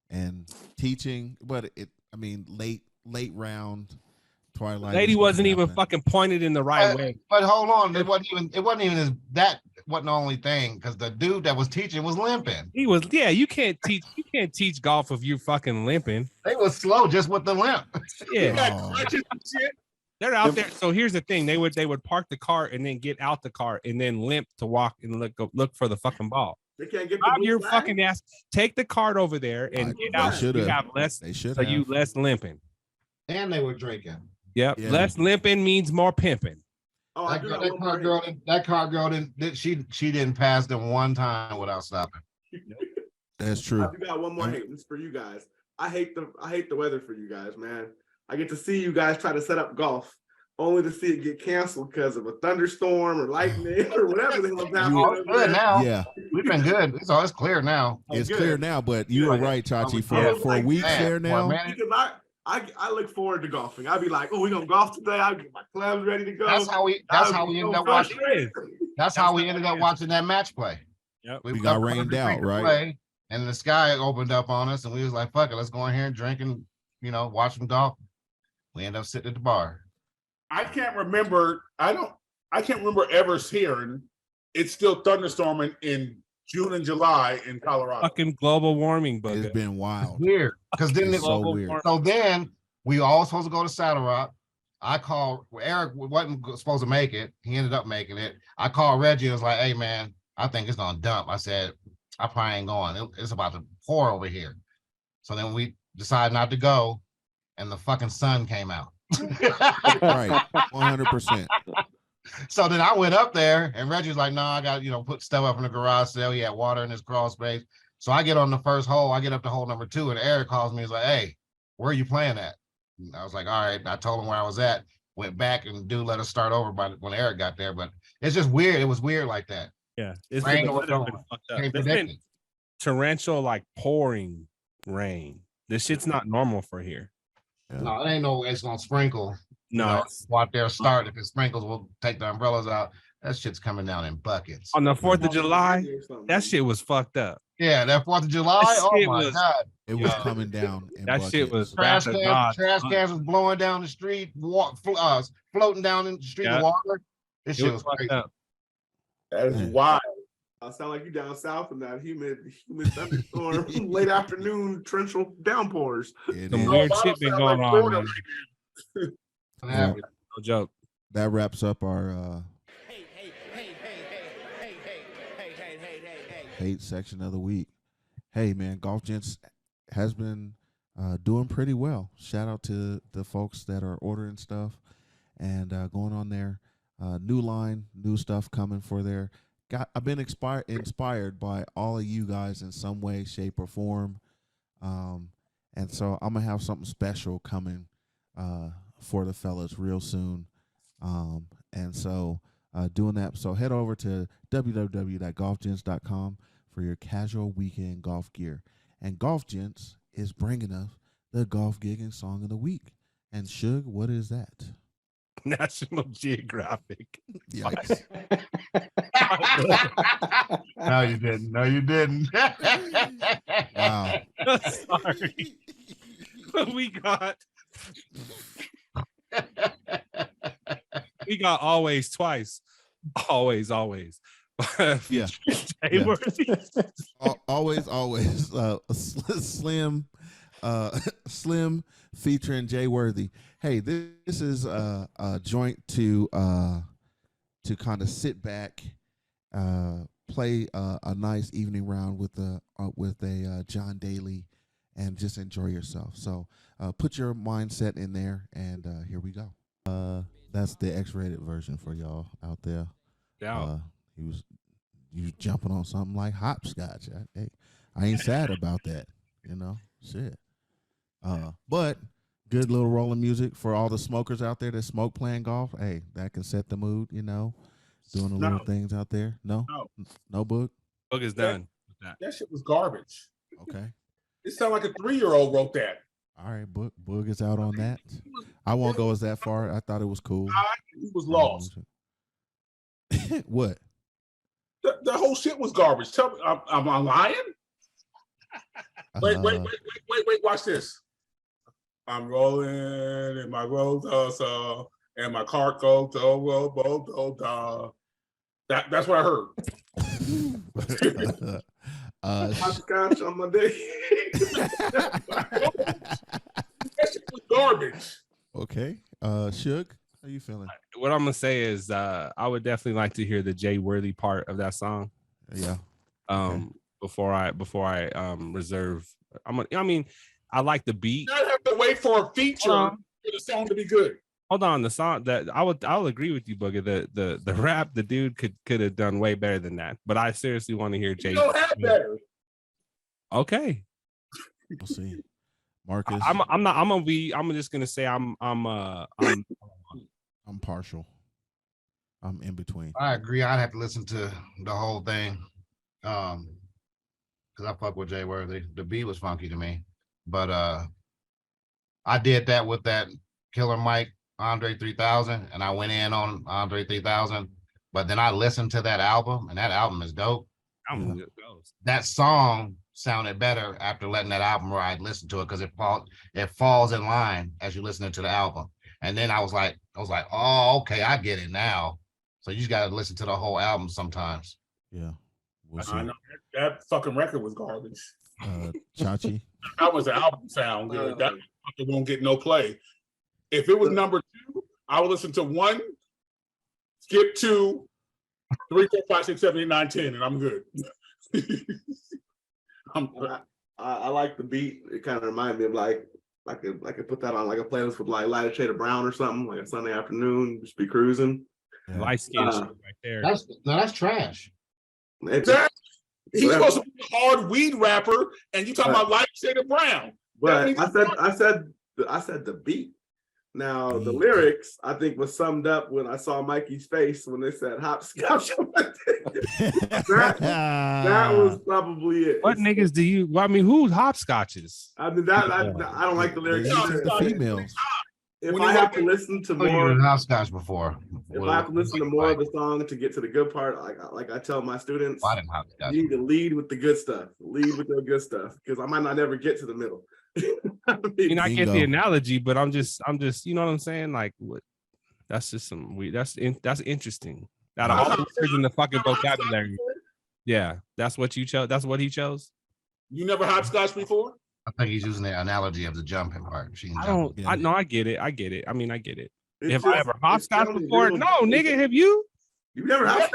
and teaching, but late round, twilight. Lady wasn't even fucking pointed in the right way. But hold on, it wasn't even that wasn't the only thing because the dude that was teaching was limping. He was, yeah. You can't teach golf if you're fucking limping. They was slow just with the limp. Yeah. They're out there. So here's the thing: they would park the car and then get out the car and then limp to walk and look for the fucking ball. They can't get Bob, your fucking ass. Take the cart over there and get out. You have less. They should. So you less limping. And they were drinking. Yep. Yeah. Less limping means more pimping. Oh, that car girl didn't. She didn't pass them one time without stopping. That's true. I got one more hate. This is for you guys. I hate the weather for you guys, man. I get to see you guys try to set up golf, only to see it get canceled because of a thunderstorm or lightning or whatever the hell's happening. Good now. Yeah, we've been good. It's clear now. It's clear now, but you were right, Chachi. For a week there now. Because I look forward to golfing. I'd be like, oh, we're gonna golf today. I'll get my clubs ready to go. That's how we ended up watching. That's how we ended up watching that match play. Yep. We got rained out, right? And the sky opened up on us, and we was like, fuck it, let's go in here and drink and watch some golf. We end up sitting at the bar. I can't remember ever hearing it's still thunderstorming in June and July in Colorado. Fucking global warming, but it's been wild. It's weird. Because then so weird. So then we all supposed to go to Saddle Rock. I called Eric wasn't supposed to make it. He ended up making it. I called Reggie and was like, hey man, I think it's gonna dump. I said, I probably ain't going. It's about to pour over here. So then we decided not to go, and the fucking sun came out. Right, 100%. So then I went up there, and Reggie was like, "No, I got put stuff up in the garage sale. He had water in his crawl space." So I get on the first hole. I get up to hole number 2, and Eric calls me. He's like, "Hey, where are you playing at?" And I was like, "All right." And I told him where I was at. Went back, and dude let us start over when Eric got there. But it's just weird. It was weird like that. Yeah, it's been torrential, like pouring rain. This shit's not normal for here. Yeah. No, it ain't no way it's gonna sprinkle. No, go out there start. If it sprinkles, we'll take the umbrellas out. That shit's coming down in buckets. On the 4th of July, that shit was fucked up. Yeah, that 4th of July. That Oh shit my was- god. It was coming down. In That shit was Trash rapid cans, dodge. trash cans was blowing down the street, floating down in the street Yeah. of water. This It shit was was fucked crazy. up. That is Man. wild. I sound like you down south in that humid thunderstorm, late afternoon torrential downpours. It Some is. weird Bottom shit been sound going like on, Florida man. right now. Yeah, No joke. that wraps up our hate section of the week. Hey man, Golf Gents has been doing pretty well. Shout out to the folks that are ordering stuff and going on there. New line, new stuff coming for there. I've been inspired by all of you guys in some way, shape, or form. And so I'm gonna have something special coming for the fellas real soon. And so doing that. So head over to www.golfgents.com for your casual weekend golf gear. And Golf Gents is bringing us the Golf Giggin Song of the Week. And Suge, what is that? National Geographic. Yikes. No, you didn't. No, you didn't. Wow. Sorry. we got always twice. Always. Yeah. Jay Worthy. Always. Slim featuring Jay Worthy. Hey, this is a joint to kind of sit back, play a nice evening round with a John Daly, and just enjoy yourself. So put your mindset in there, and here we go. That's the X-rated version for y'all out there. Yeah. You was jumping on something like hopscotch. I ain't sad about that, shit. But good little rolling music for all the smokers out there that smoke playing golf. Hey, that can set the mood, doing the little things out there. No book. Book is done. That shit was garbage. Okay. It sounded like a 3-year-old wrote that. All right, Boog is out on that. I won't go as that far. I thought it was cool. He was lost. What? The whole shit was garbage. Tell me, am I lying? Wait, watch this. I'm rolling in my road, and my cart goes, That's what I heard. Hopscotch on my day. That shit was garbage. Okay. Suge, how you feeling? What I'm gonna say is I would definitely like to hear the Jay Worthy part of that song. Yeah. Before I reserve. I like the beat. You don't have to wait for a feature for the song to be good. Hold on, the song that I'll agree with you, Booger. The rap, the dude could have done way better than that. But I seriously want to hear Jay. You don't have better. Okay. We'll see. Marcus. I'm just gonna say I'm partial. I'm in between. I agree. I'd have to listen to the whole thing. Because I fuck with Jay Worthy. The beat was funky to me. But I did that with that Killer Mike Andre 3000, and I went in on Andre 3000. But then I listened to that album, and that album is dope. That song sounded better after letting that album ride, listen to it, because it falls in line as you listen to the album. And then I was like, oh, okay, I get it now. So you just got to listen to the whole album sometimes. Yeah. We'll see. I know that fucking record was garbage. Chachi. That was an album sound good. That fucking won't get no play. If it was number 2, I would listen to 1, skip 2, 3, 4, 5, 6, 7, 8, 9, 10, and I'm good. I like the beat. It kind of reminded me of like I could put that on like a playlist with like lighter shade of brown or something, like a Sunday afternoon, just be cruising. Yeah. Light skin right there. That's trash. He's supposed to be a hard weed rapper, and you talking about light shade of brown. But I said the beat. Now the lyrics I think was summed up when I saw Mikey's face when they said hopscotch. that was probably it. What niggas do you? Well, I mean, who hopscotches? I mean, I don't like the lyrics. The females. if when I you have to walk- listen to Oh, you more, did hopscotch before. if I have to listen to more of the song to get to the good part, like I tell my students, I didn't hopscotch. you need to lead with the good stuff. Lead with the good stuff because I might not ever get to the middle. I mean, I get the Bingo. analogy, but I'm just, you know what I'm saying? Like, what? That's just some weird. That's interesting. Out of all the words in the fucking vocabulary, yeah, that's what you chose. That's what he chose. You never hopscotch before? I think he's using the analogy of the jumping part. Machine I jumping. don't. I know. I get it. I get it. I mean, I get it. It's If I just- ever it's hopscotch telling before, you- no, nigga, have you? You've never hopscotch?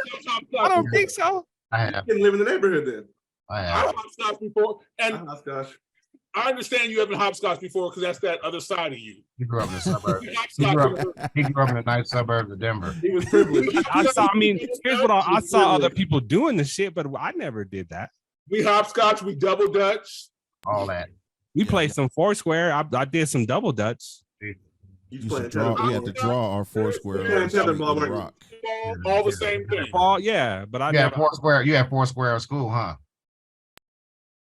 I don't think so. I You have. didn't live in the neighborhood then. I I have. hopscotch before, I and hopscotch. I understand you haven't hopscotch before because that's that other side of you. He grew up in the suburbs. You He grew hopscotch up, he grew up in the nice suburbs of Denver. He was privileged. I saw. I mean, here's what I saw other people doing the shit, but I never did that. We hopscotch, we double dutch. All that. We played some Foursquare. I did some double dutch. You Used playing to draw, we had to tetherball. draw our Foursquare Yeah, on the street tetherball, with a right. rock. All the same thing. Ball, yeah, but I You had never. Foursquare. You had Foursquare at school, huh?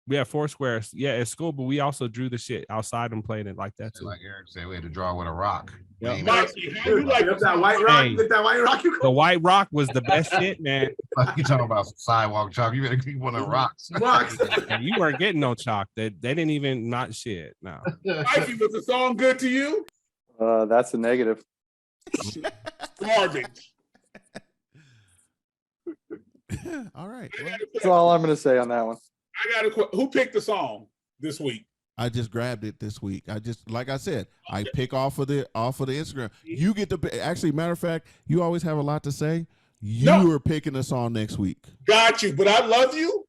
We had Foursquare, yeah, at school, but we also drew the shit outside and played it like that too. Like Eric said, we had to draw with a rock. Yeah. Aim it. Mikey, how you like Get that white rock. Hey. Get that white rock. You The white rock was the best shit, man. You talking about some sidewalk chalk? You better keep one of the rocks. rocks. And you weren't getting no chalk. They didn't even not shit. No. Mikey, was the song good to you? That's a negative. Garbage. All right. Well, That's all I'm going to say on that one. I got a question. Who picked the song this week? I just grabbed it this week. I just, like I said, I pick off of the Instagram. You get to actually, matter of fact, you always have a lot to say. You are picking the song next week. Got you, but I love you.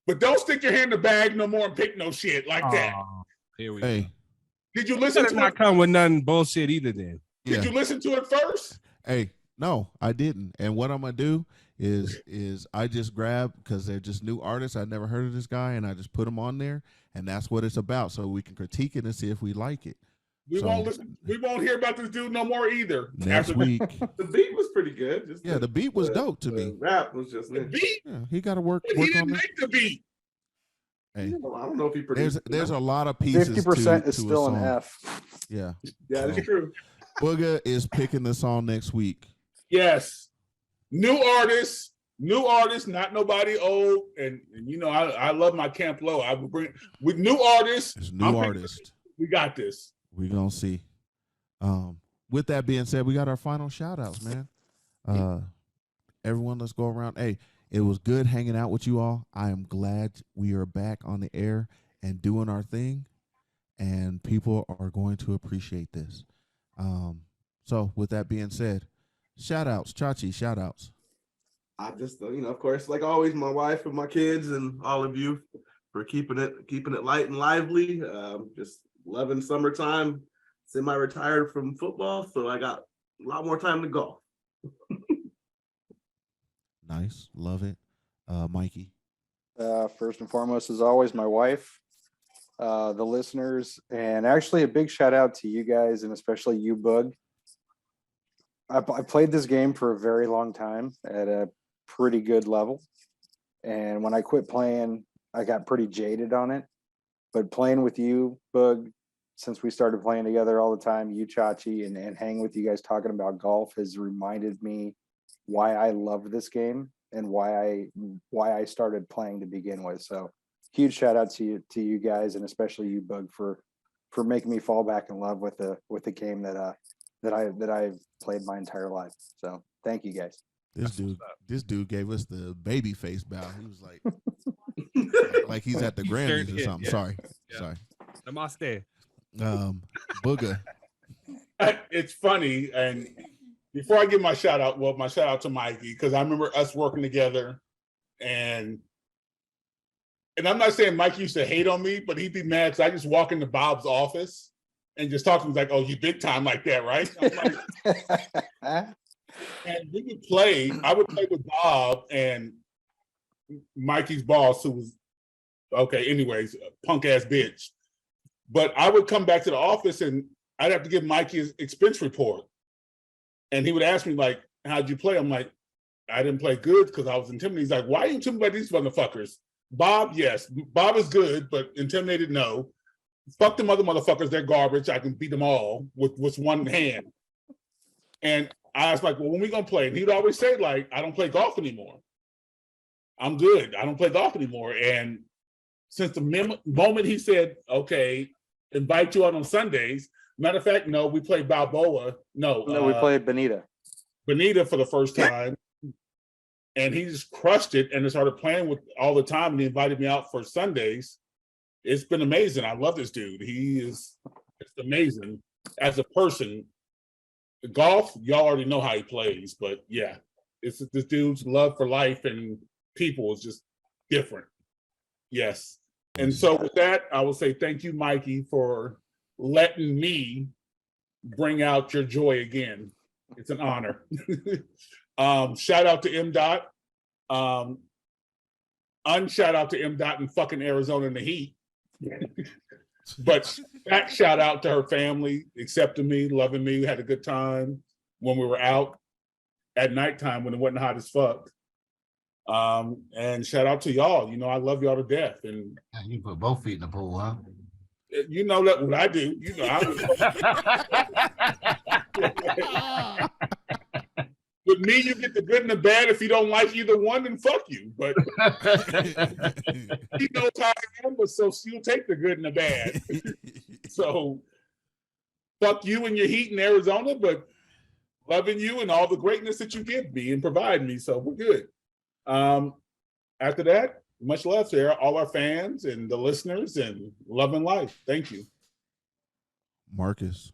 But don't stick your hand in the bag no more and pick no shit like that. Aw, here we Hey, go. Did you You listen better to not it? come with nothing bullshit either. Then Did yeah. you listen to it first? Hey, no, I didn't. And what I'm gonna do is I just grab, because they're just new artists. I never heard of this guy, and I just put them on there, and that's what it's about. So we can critique it and see if we like it. We So- won't listen. We won't hear about this dude no more either. Next After week. The beat was pretty good. Just Yeah, the beat was dope to me. The rap was just. the beat, Yeah, he got to work but he on didn't that. make the beat. Hey, I don't know if he produced. there's a lot of pieces. 50% to is a still an song. F. Yeah, Yeah, that's true. Buga is picking the song next week. Yes, new artists, not nobody old. And you know, I love my Camp Low. I would bring with new artists. It's new I'm picking- artist. We got this. We gonna see. With that being said, we got our final shout outs, man. Everyone, let's go around. Hey, it was good hanging out with you all. I am glad we are back on the air and doing our thing, and people are going to appreciate this. So with that being said, shout outs, Chachi, shout outs. I just, of course, like always, my wife and my kids and all of you for keeping it light and lively. Just loving summertime. Semi-retired from football, so I got a lot more time to golf. Nice, love it. Mikey. First and foremost, as always, my wife, the listeners, and actually a big shout out to you guys, and especially you, Bug. I played this game for a very long time at a pretty good level. And when I quit playing, I got pretty jaded on it. But playing with you, Bug, since we started playing together all the time, you, Chachi, and hanging with you guys talking about golf has reminded me why I love this game and why I started playing to begin with. So huge shout out to you guys, and especially you, Bug, for making me fall back in love with the game that I've played my entire life. So thank you guys. This dude gave us the baby face bow. He was like he's at the Grammys or something. Yeah. Sorry. Yeah. Sorry. Namaste. Booga. It's funny, and before I give my shout out, my shout out to Mikey, because I remember us working together, and I'm not saying Mike used to hate on me, but he'd be mad because I just walk into Bob's office and just talk to him like, "Oh, you big time like that, right?" I'm like, and we would play. I would play with Bob and Mikey's boss, who was anyways, a punk ass bitch. But I would come back to the office and I'd have to give Mikey his expense report. And he would ask me, like, how'd you play? I'm like, I didn't play good because I was intimidated. He's like, why are you intimidated by these motherfuckers? Bob, yes. Bob is good, but intimidated, no. fuck them other motherfuckers, they're garbage. I can beat them all with one hand. And I was like, well, when we gonna play? And he'd always say, like, I don't play golf anymore. I'm good. I don't play golf anymore. And since the moment he said, okay, invite you out on Sundays. Matter of fact, no, we played Balboa. No, we played Bonita. Bonita for the first time. And he just crushed it and started playing with all the time. And he invited me out for Sundays. It's been amazing. I love this dude. It's amazing as a person. Golf, y'all already know how he plays, but yeah, it's this dude's love for life and people is just different. Yes. And so with that, I will say thank you, Mikey, for letting me bring out your joy again. It's an honor. Shout out to M. Dot. Unshout out to M. Dot in fucking Arizona in the heat. But that shout out to her family, accepting me, loving me, had a good time when we were out at nighttime when it wasn't hot as fuck. And shout out to y'all. You know, I love y'all to death. And you put both feet in the pool, huh? You know that what I do. You know, with me, you get the good and the bad. If you don't like either one, then fuck you. But he knows how I am, but so she'll take the good and the bad. So fuck you and your heat in Arizona, but loving you and all the greatness that you give me and provide me. So we're good. After that, much love to all our fans and the listeners and love and life. Thank you. Marcus.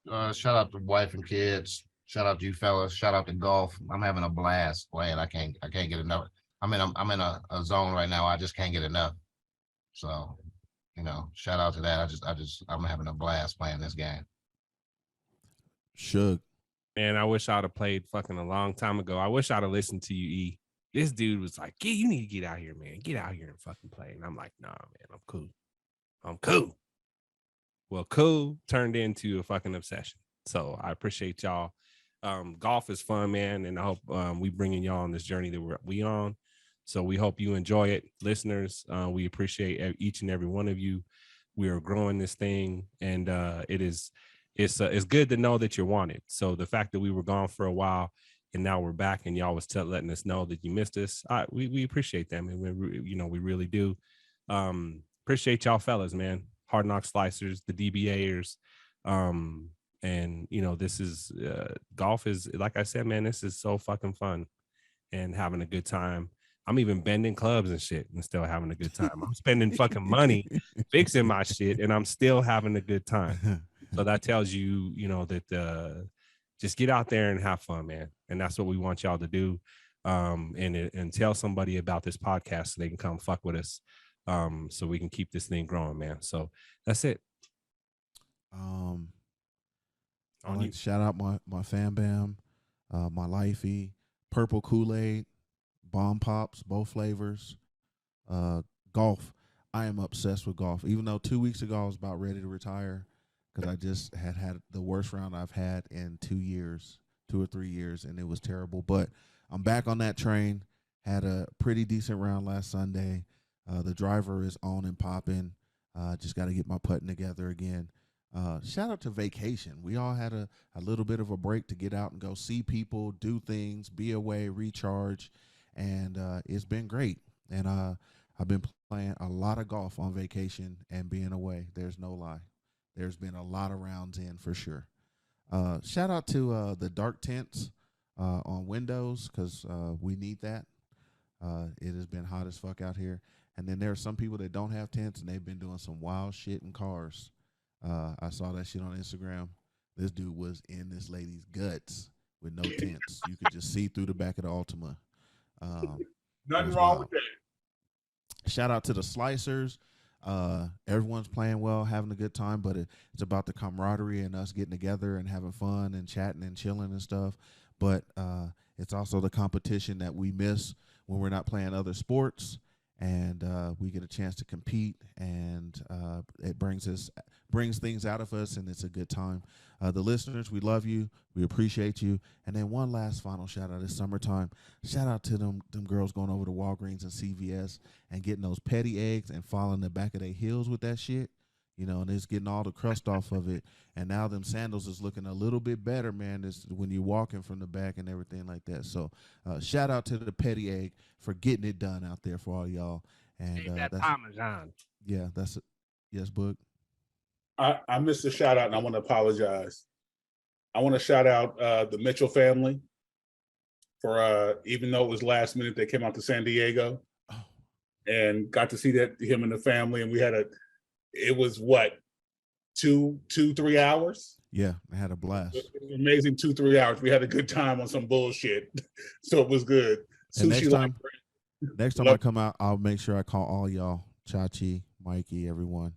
Shout out to wife and kids. Shout out to you fellas. Shout out to golf. I'm having a blast playing. I can't get enough. I'm in a zone right now. I just can't get enough. So, you know, shout out to that. I'm having a blast playing this game. Suge. Man, I wish I'd have played fucking a long time ago. I wish I'd have listened to you, E. This dude was like, "Yeah, you need to get out here, man. Get out here and fucking play." And I'm like, "Nah, man, I'm cool. I'm cool." Well, cool turned into a fucking obsession. So I appreciate y'all. Golf is fun, man, and I hope we bringing y'all on this journey that we on. So we hope you enjoy it, listeners. We appreciate each and every one of you. We are growing this thing, and it's good to know that you're wanted. So the fact that we were gone for a while and now we're back, and y'all was letting us know that you missed us, we appreciate that, man. We really do. Appreciate y'all fellas, man. Hard Knock Slicers, the DBAers. And this is golf is, like I said, man, this is so fucking fun and having a good time. I'm even bending clubs and shit and still having a good time. I'm spending fucking money fixing my shit and I'm still having a good time. So that tells you, that just get out there and have fun, man. And that's what we want y'all to do. And tell somebody about this podcast so they can come fuck with us. So we can keep this thing growing, man. So that's it. I like to shout out my fam bam, my lifey, purple Kool-Aid, bomb pops, both flavors. Golf. I am obsessed with golf. Even though 2 weeks ago I was about ready to retire because I just had the worst round I've had in 2 or 3 years, and it was terrible. But I'm back on that train. Had a pretty decent round last Sunday. The driver is on and popping. Just got to get my putting together again. Shout out to vacation. We all had a little bit of a break to get out and go see people, do things, be away, recharge, and it's been great. And I've been playing a lot of golf on vacation and being away. There's no lie. There's been a lot of rounds in for sure. Shout out to the dark tints on windows because we need that. It has been hot as fuck out here. And then there are some people that don't have tents and they've been doing some wild shit in cars. I saw that shit on Instagram. This dude was in this lady's guts with no tents. You could just see through the back of the Altima. Nothing wrong with that. Shout out to the Slicers. Everyone's playing well, having a good time, but it's about the camaraderie and us getting together and having fun and chatting and chilling and stuff. But it's also the competition that we miss when we're not playing other sports. And we get a chance to compete, and it brings things out of us, and it's a good time. The listeners, we love you. We appreciate you. And then one last final shout out. It's summertime. Shout out to them girls going over to Walgreens and CVS and getting those petty eggs and falling the back of their heels with that shit. You know, and it's getting all the crust off of it. And now them sandals is looking a little bit better, man, when you're walking from the back and everything like that. So shout out to the petty egg for getting it done out there for all y'all. And that Parmesan. Yeah, that's it. Yes, Boog. I missed a shout out and I want to apologize. I want to shout out the Mitchell family for even though it was last minute, they came out to San Diego and got to see him and the family. And we had it was what, 3 hours? Yeah, I had a blast. It was amazing 2-3 hours. We had a good time on some bullshit. So it was good. And Sushi next time I come out, I'll make sure I call all y'all, Chachi, Mikey, everyone.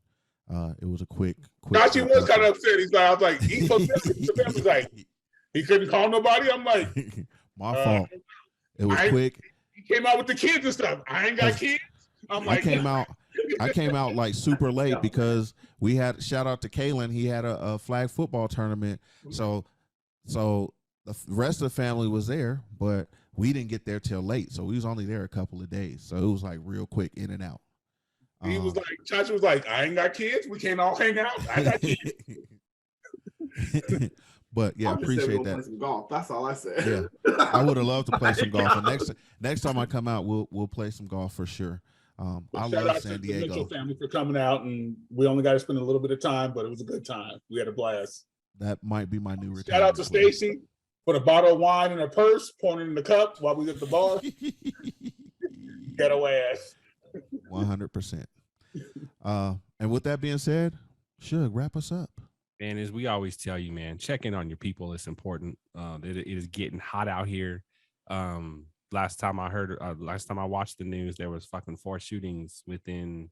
It was a quick. Chachi was kind of upset. I was like, he was like, he couldn't call nobody. I'm like, my fault. It was quick. He came out with the kids and stuff. I ain't got kids. I'm like, I came out like super late because we had, shout out to Kalen. He had a flag football tournament. So the rest of the family was there, but we didn't get there till late. So we was only there a couple of days. So it was like real quick in and out. He was like, Chachi was like, I ain't got kids. We can't all hang out. I got kids. But yeah, I appreciate that. Play some golf. That's all I said. Yeah, I would have loved to play some golf. And next time I come out, we'll play some golf for sure. I love San Diego. The Mitchell family for coming out, and we only got to spend a little bit of time, but it was a good time. We had a blast. That might be my new retirement. Shout out to Stacy for the bottle of wine in her purse, pouring it in the cup while we was at the bar. Ghetto ass. 100%. And with that being said, Suge, wrap us up. Man, as we always tell you, man, check in on your people. It's important. It is getting hot out here. Last time I watched the news, there was fucking 4 shootings within,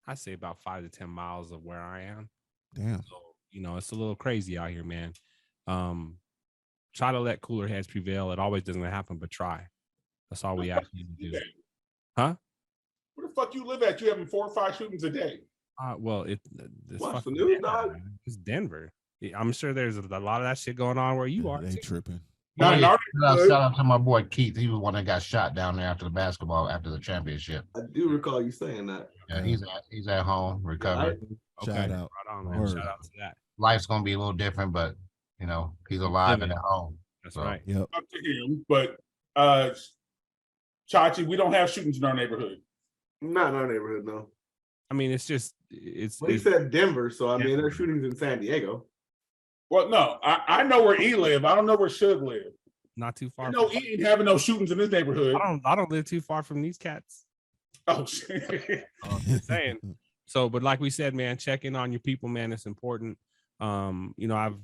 I'd say about 5 to 10 miles of where I am. Damn. So, you know, it's a little crazy out here, man. Try to let cooler heads prevail. It always doesn't happen, but try. That's all we ask you to do. Huh? Where the fuck you live at? You having 4 or 5 shootings a day? Well, it's What's the fucking news, Denver, dog? man. It's Denver. I'm sure there's a lot of that shit going on where you are. They tripping. Shout out to my boy Keith. He was one that got shot down there after the championship. I do recall you saying that. Yeah, he's at home recovering. Shout out. Right on, man. Shout out to that. Life's gonna be a little different, but you know he's alive and at home. That's right. Yep. Up to him, but Chachi, we don't have shootings in our neighborhood. Not in our neighborhood, no. I mean, it's Well, he said Denver, so I mean, there's shootings in San Diego. Well, no, I know where E live. I don't know where Suge live. Not too far. I know E ain't having no shootings in his neighborhood. I don't live too far from these cats. Oh shit. I'm just saying. So, but like we said, man, check in on your people, man. It's important. You know, I've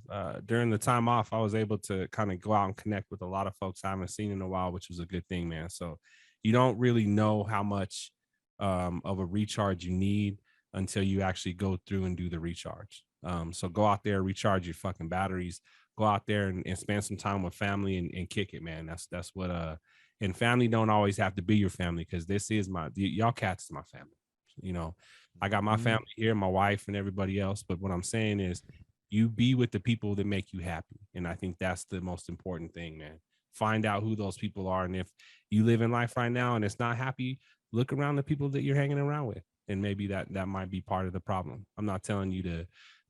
during the time off, I was able to kind of go out and connect with a lot of folks I haven't seen in a while, which was a good thing, man. So you don't really know how much of a recharge you need until you actually go through and do the recharge. So go out there, recharge your fucking batteries, go out there and spend some time with family and kick it, man. That's what and family don't always have to be your family, because this is y'all cats is my family. You know, I got my family here, my wife and everybody else, but what I'm saying is you be with the people that make you happy. And I think that's the most important thing, man. Find out who those people are. And if you live in life right now and it's not happy, look around the people that you're hanging around with. And maybe that might be part of the problem. I'm not telling you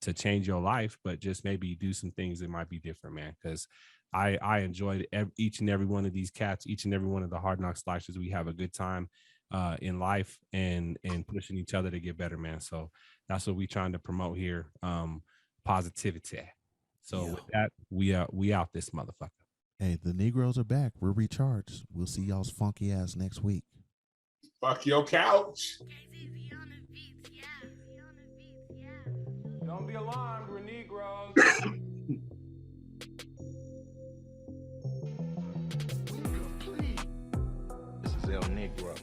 to change your life, but just maybe do some things that might be different, man. Because I enjoyed each and every one of these cats, each and every one of the Hard Knock Slashers. We have a good time in life and pushing each other to get better, man. So that's what we trying to promote here. Positivity. So with that, we out this motherfucker. Hey, the Negroes are back. We're recharged. We'll see y'all's funky ass next week. Fuck your couch. Don't be alarmed, we're Negroes. This is El Negro.